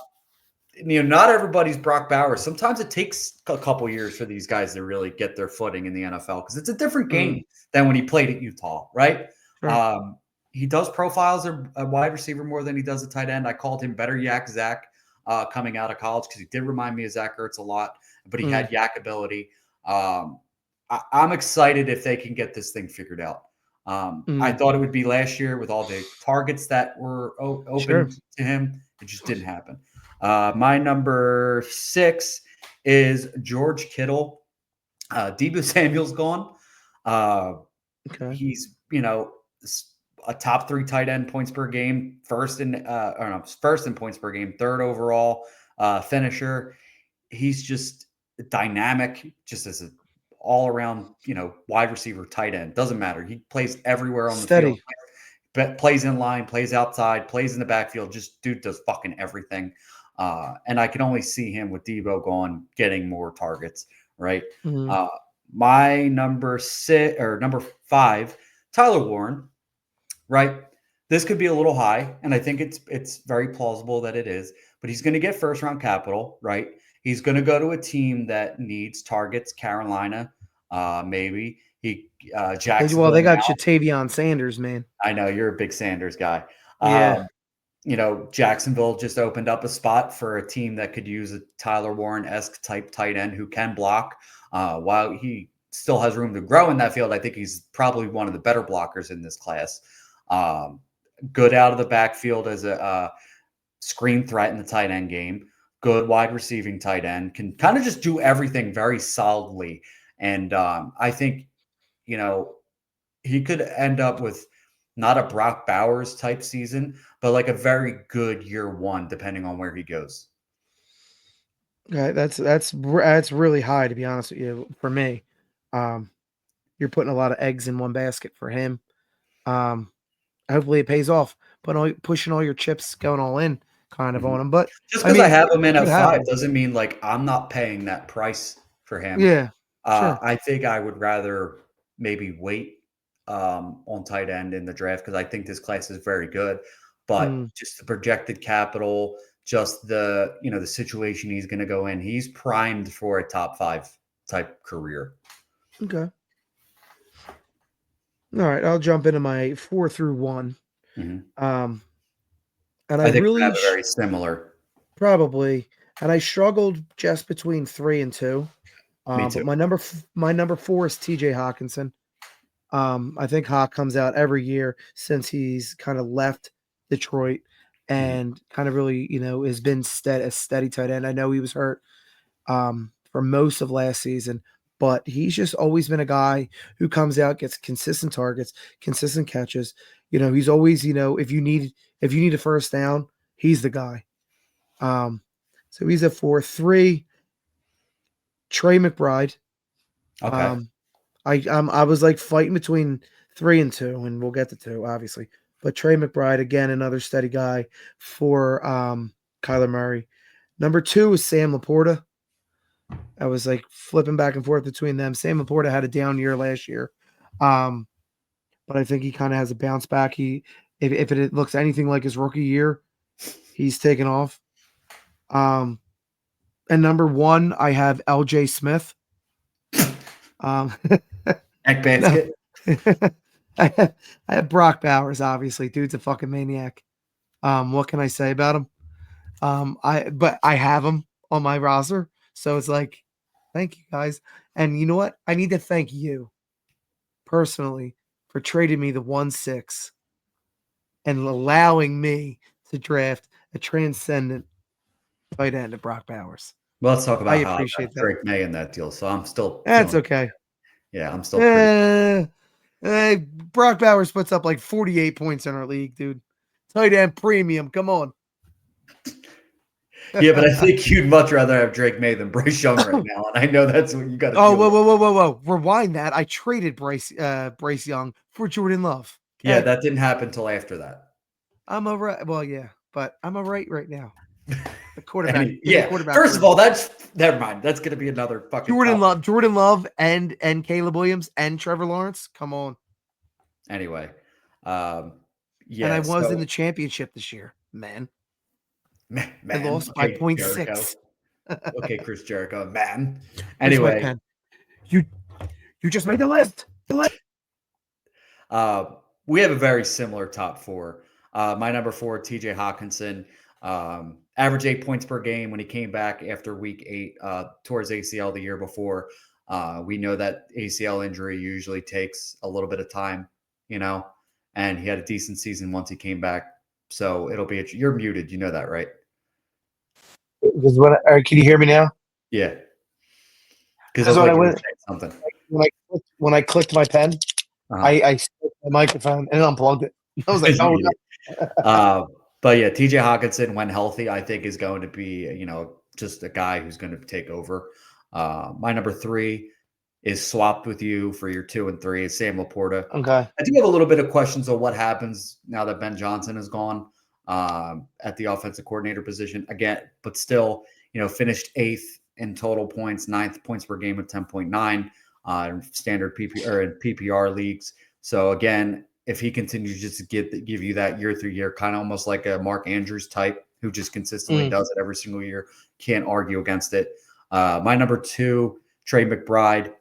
not everybody's Brock Bowers. Sometimes it takes a couple years for these guys to really get their footing in the NFL because it's a different Mm, game than when he played at Utah, right? sure. Um, he does profiles a wide receiver more than he does a tight end. I called him better yak Zach coming out of college because he did remind me of Zach Ertz a lot, but he Mm, had yak ability. I'm excited if they can get this thing figured out. I mm. thought it would be last year with all the targets that were Sure. open to him. It just didn't happen. My number 6 is George Kittle. Debo Samuel's gone. Uh, Okay. he's a top 3 tight end points per game, first in points per game, third overall finisher. He's just dynamic, just as an all around wide receiver tight end. Doesn't matter. He plays everywhere on the field. Steady. Plays in line, plays outside, plays in the backfield. Just dude does fucking everything. And I can only see him with Debo gone getting more targets, right? Mhm. Uh, my number 6 or number 5, Tyler Warren, right? This could be a little high, and I think it's very plausible that it is, but he's going to get first round capital, right? He's going to go to a team that needs targets, Carolina, maybe. Well, they Jacksonville got now. Jatavion Sanders, man. I know you're a big Sanders guy. Yeah. Jacksonville just opened up a spot for a team that could use a Tyler Warren-esque type tight end who can block. While he still has room to grow in that field, I think he's probably one of the better blockers in this class. Good out of the backfield as a screen threat in the tight end game. Good wide receiving tight end. Can kind of just do everything very solidly. And I think, you know, he could end up with not a Brock Bowers type season, but like a very good year 1, depending on where he goes. Okay, that's really high, to be honest with you, for me. Um, you're putting a lot of eggs in one basket for him. Um, hopefully it pays off. Pushing all your chips, going all in, kind of Mhm. on him. But Just I because I mean, have him in it could at 5 happen. doesn't mean like I'm not paying that price for him. Yeah, sure. I think I would rather maybe wait on tight end in the draft because I think this class is very good. But Mm, just the projected capital, just the situation he's going to go in, he's primed for a top 5 type career. okay. All right, I'll jump into my 4 through 1. Mhm. Um, and I I think we're really gonna have a very similar. probably, and I struggled just between 3 and 2. Me But too. my number 4 is TJ Hawkinson. I think Hawk comes out every year since he's kind of left Detroit Mhm. and kind of really, has been a steady tight end. I know he was hurt for most of last season, but he's just always been a guy who comes out, gets consistent targets, consistent catches. He's always, if you need a first down, he's the guy. Um, so he's a 4-3. Trey McBride. Okay. Um, I was like fighting between 3 and 2, and we'll get to 2, obviously. But Trey McBride, again, another steady guy for Kyler Murray. Number 2 is Sam Laporta. I was like flipping back and forth between them. Sam Laporta had a down year last year. Um, but I think he kind of has a bounce back. If it looks anything like his rookie year, he's taken off. And number 1, I have LJ Smith. Um, Egg basket. I have Brock Bowers, obviously. Dude's a fucking maniac. What can I say about him? But I have him on my roster. So it's like, thank you guys. And you know what? I need to thank you personally for trading me the 1-6 and allowing me to draft a transcendent tight end of Brock Bowers. Well, let's talk I about how I appreciate got that. Drake May in that deal. So I'm still That's feeling, okay. yeah, I'm still pretty. Brock Bowers puts up like 48 points in our league, dude. Tight end premium. Come on. Yeah, but I think you'd much rather have Drake May than Bryce Young right now, and I know that's what you got to Oh, deal with. whoa. Rewind that. I traded Bryce Young for Jordan Love. Okay? Yeah, that didn't happen until after that. I'm all right. Well, yeah, but I'm all right now. The quarterback. Yeah. Quarterback First of all, that's never mind. That's going to be another fucking Jordan Love and Caleb Williams and Trevor Lawrence. Come on. Anyway, And yeah. I was in the championship this year, man. I lost by 0.6. Okay, Chris Jericho, man. Here's my Anyway, pen. You just made the list. we have a very similar top four. My number 4, TJ Hawkinson, averaged 8 points per game when he came back after week 8 towards ACL the year before. We know that ACL injury usually takes a little bit of time, and he had a decent season once he came back. So it'll be you're muted. You know that, right? Because can you hear me now? Yeah. Because like something. When I clicked my pen, I stuck my microphone and unplugged it. I was like, oh no. But yeah, TJ Hawkinson, when healthy, I think is going to be, just a guy who's going to take over. My number 3 is swapped with you for your 2 and 3 is Sam Laporta. Okay. I do have a little bit of questions on what happens now that Ben Johnson is gone at the offensive coordinator position again, but still, finished 8th in total points, 9th points per game with 10.9 standard PPR leagues. So again, if he continues just to give you that year through year, kind of almost like a Mark Andrews type who just consistently does it every single year, can't argue against it. My number 2, Trey McBride,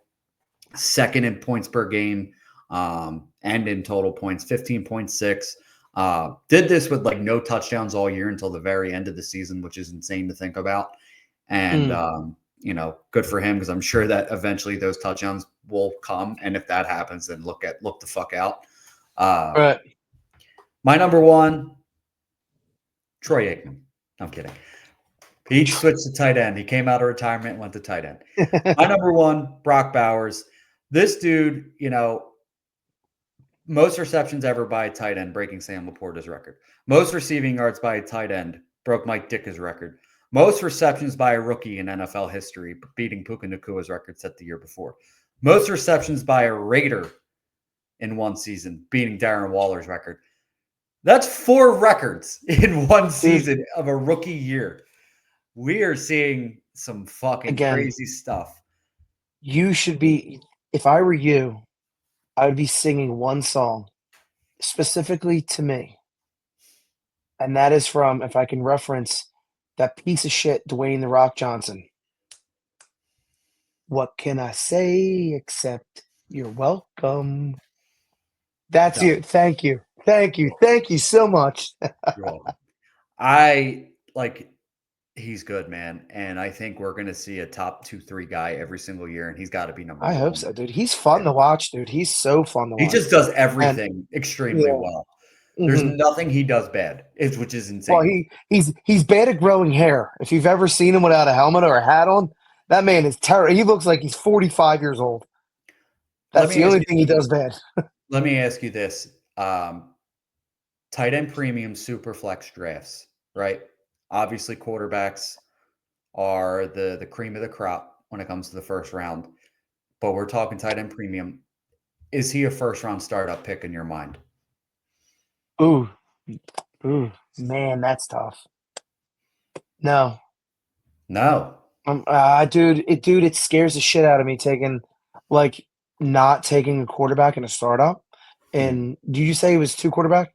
2nd in points per game and in total points, 15.6. Did this with like no touchdowns all year until the very end of the season, which is insane to think about. And, good for him because I'm sure that eventually those touchdowns will come. And if that happens, then look the fuck out. Right. My number 1, Troy Aikman. I'm kidding. He switched to tight end. He came out of retirement, went to tight end. My number 1, Brock Bowers. This dude, most receptions ever by a tight end, breaking Sam Laporta's record. Most receiving yards by a tight end, broke Mike Ditka's record. Most receptions by a rookie in NFL history, beating Puka Nakua's record set the year before. Most receptions by a Raider in one season, beating Darren Waller's record. That's 4 records in one season of a rookie year. We are seeing some fucking crazy stuff. You should be, if I were you, I would be singing one song specifically to me. And that is from, if I can reference that piece of shit, Dwayne "The Rock" Johnson. What can I say except you're welcome? That's you. Thank you. Thank you. Thank you so much. You're welcome. He's good, man. And I think we're going to see a top 2-3 guy every single year. And he's got to be number 1. I hope so, dude. He's fun to watch, dude. He's so fun to watch. He just does everything extremely well. There's nothing he does bad, which is insane. Well, he's bad at growing hair. If you've ever seen him without a helmet or a hat on, that man is terrible. He looks like he's 45 years old. That's the only thing he does bad. Let me ask you this. Tight end premium super flex drafts, right? Obviously, quarterbacks are the cream of the crop when it comes to the first round. But we're talking tight end premium. Is he a first-round startup pick in your mind? Ooh, man, that's tough. No. Dude, it scares the shit out of me not taking a quarterback in a startup. And did you say he was 2 quarterback?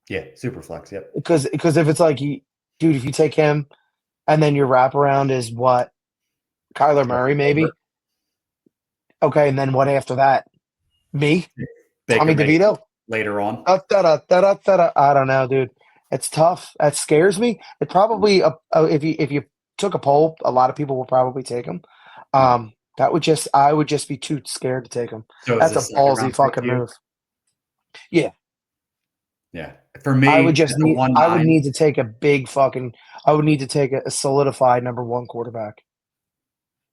Yeah, super flex. Yep. Because if it's like if you take him and then your wraparound is what? Kyler Murray, maybe? Okay, and then what after that? Me, Baker Tommy Mayfield DeVito. later on. I don't know, dude. It's tough. That scares me. It probably if you took a poll, a lot of people will probably take him. Yeah. I would just be too scared to take him. So is That's a this second ballsy round pick fucking you? move. Yeah, Yeah. For me, at the I would 1-9, need to take a big fucking. I would need to take a solidified number one quarterback.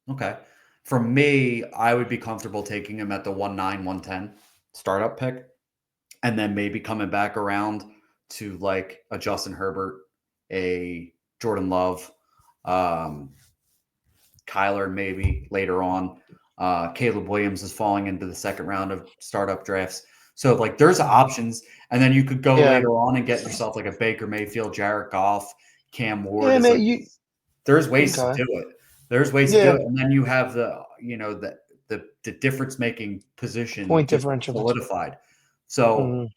okay. For me, I would be comfortable taking him at the 1-9, 110 startup pick, and then maybe coming back around to like a Justin Herbert, a Jordan Love, um, Kyler maybe later on. Caleb Williams is falling into the second round of startup drafts. So like there's options, and then you could go Yeah, later on and get yourself like a Baker Mayfield, Jared Goff, Cam Ward. yeah, Is man. like You there's ways to okay? do it. There's ways to do Yeah, it, and then you have the difference making position point just differential between. solidified. So Mhm.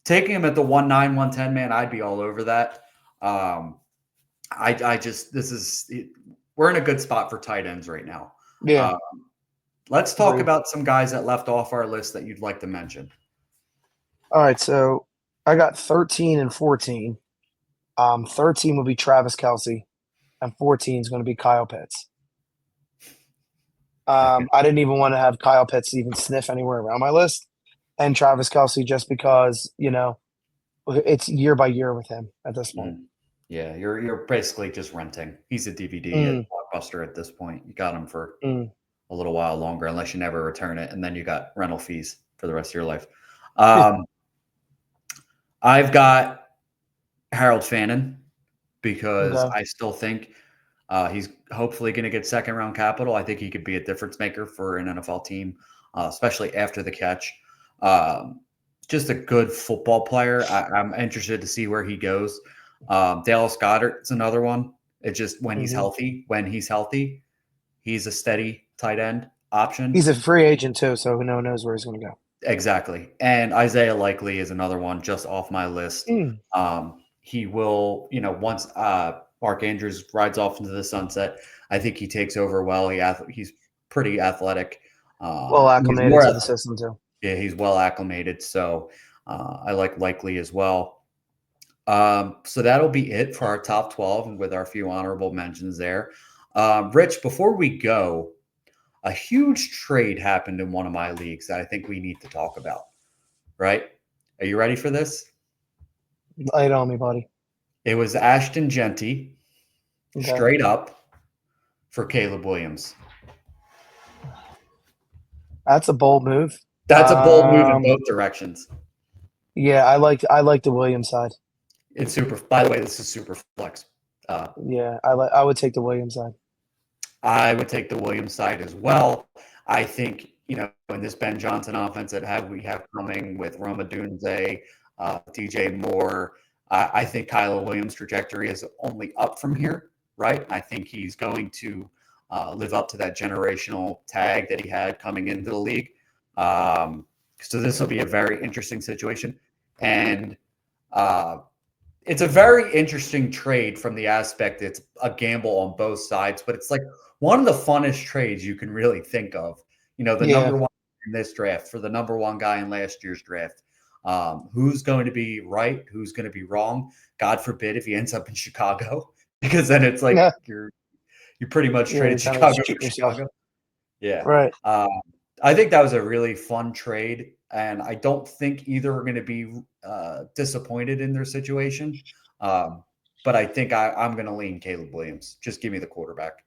taking him at the 1-9, 110, man, I'd be all over that. I just we're in a good spot for tight ends right now. Yeah, Uh, let's talk agreed. about some guys that left off our list that you'd like to mention. All right, so I got 13 and 14. 13 will be Travis Kelsey, and 14 is going to be Kyle Pitts. Okay. I didn't even want to have Kyle Pitts even sniff anywhere around my list, and Travis Kelsey just because it's year by year with him at this point. Mhm. Yeah, you're basically just renting. He's a DVD at Mm, Blockbuster at this point. You got him for mm. a little while longer, unless you never return it, and then you got rental fees for the rest of your life. Um, I've got Harold Fannin because Okay, I still think he's hopefully going to get second round capital. I think he could be a difference maker for an NFL team, especially after the catch. Um, just a good football player. I'm interested to see where he goes. Dallas Goedert's another one. It's just when he's hmm healthy. When he's healthy, he's a steady tight end option. he's a free agent too, so no one knows where he's going to go. Exactly. And Isaiah Likely is another one just off my list. Mm. He will, once Mark Andrews rides off into the sunset, I think he takes over well. He's pretty athletic. Well He's acclimated more, to the system too. yeah, he's well acclimated. So I like Likely as well. So that'll be it for our top 12 with our few honorable mentions there. Rich, before we go, a huge trade happened in one of my leagues that I think we need to talk about, right? Are you ready for this? Lay it on me, buddy. It was Ashton Genty Okay, straight up for Caleb Williams. that's a bold move. That's a bold move in Um, both directions. yeah, I like the Williams side. It's super, by the way, this is super flex. Yeah, I would take the Williams side. I would take the Williams side as well. I think, in this Ben Johnson offense that we have coming with Roma Dunze, DJ Moore, I think Kyler Williams' trajectory is only up from here, right? I think he's going to live up to that generational tag that he had coming into the league. So this will be a very interesting situation. And it's a very interesting trade from the aspect it's a gamble on both sides, but it's like one of the funnest trades you can really think of. The Yeah, number one in this draft for the number one guy in last year's draft. Who's going to be right? Who's going to be wrong? God forbid if he ends up in Chicago, because then it's like yeah, you pretty much yeah. You're traded kind of Chicago shooting for yourself. Chicago. Yeah. Right. I think that was a really fun trade, and I don't think either are going to be disappointed in their situation. But I think I'm going to lean Caleb Williams. Just give me the quarterback.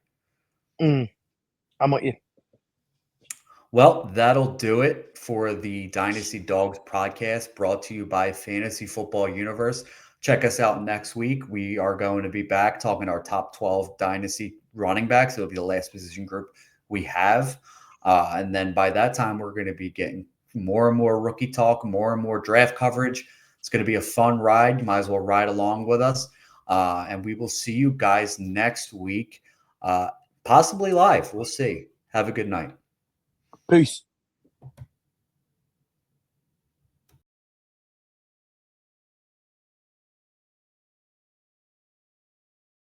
I'm with you. Well, that'll do it for the Dynasty Dogs podcast brought to you by Fantasy Football Universe. Check us out next week. We are going to be back talking our top 12 Dynasty running backs. It'll be the last position group we have. And then by that time, we're going to be getting more and more rookie talk, more and more draft coverage. It's going to be a fun ride. You might as well ride along with us. And we will see you guys next week, possibly live. We'll see. Have a good night. Peace.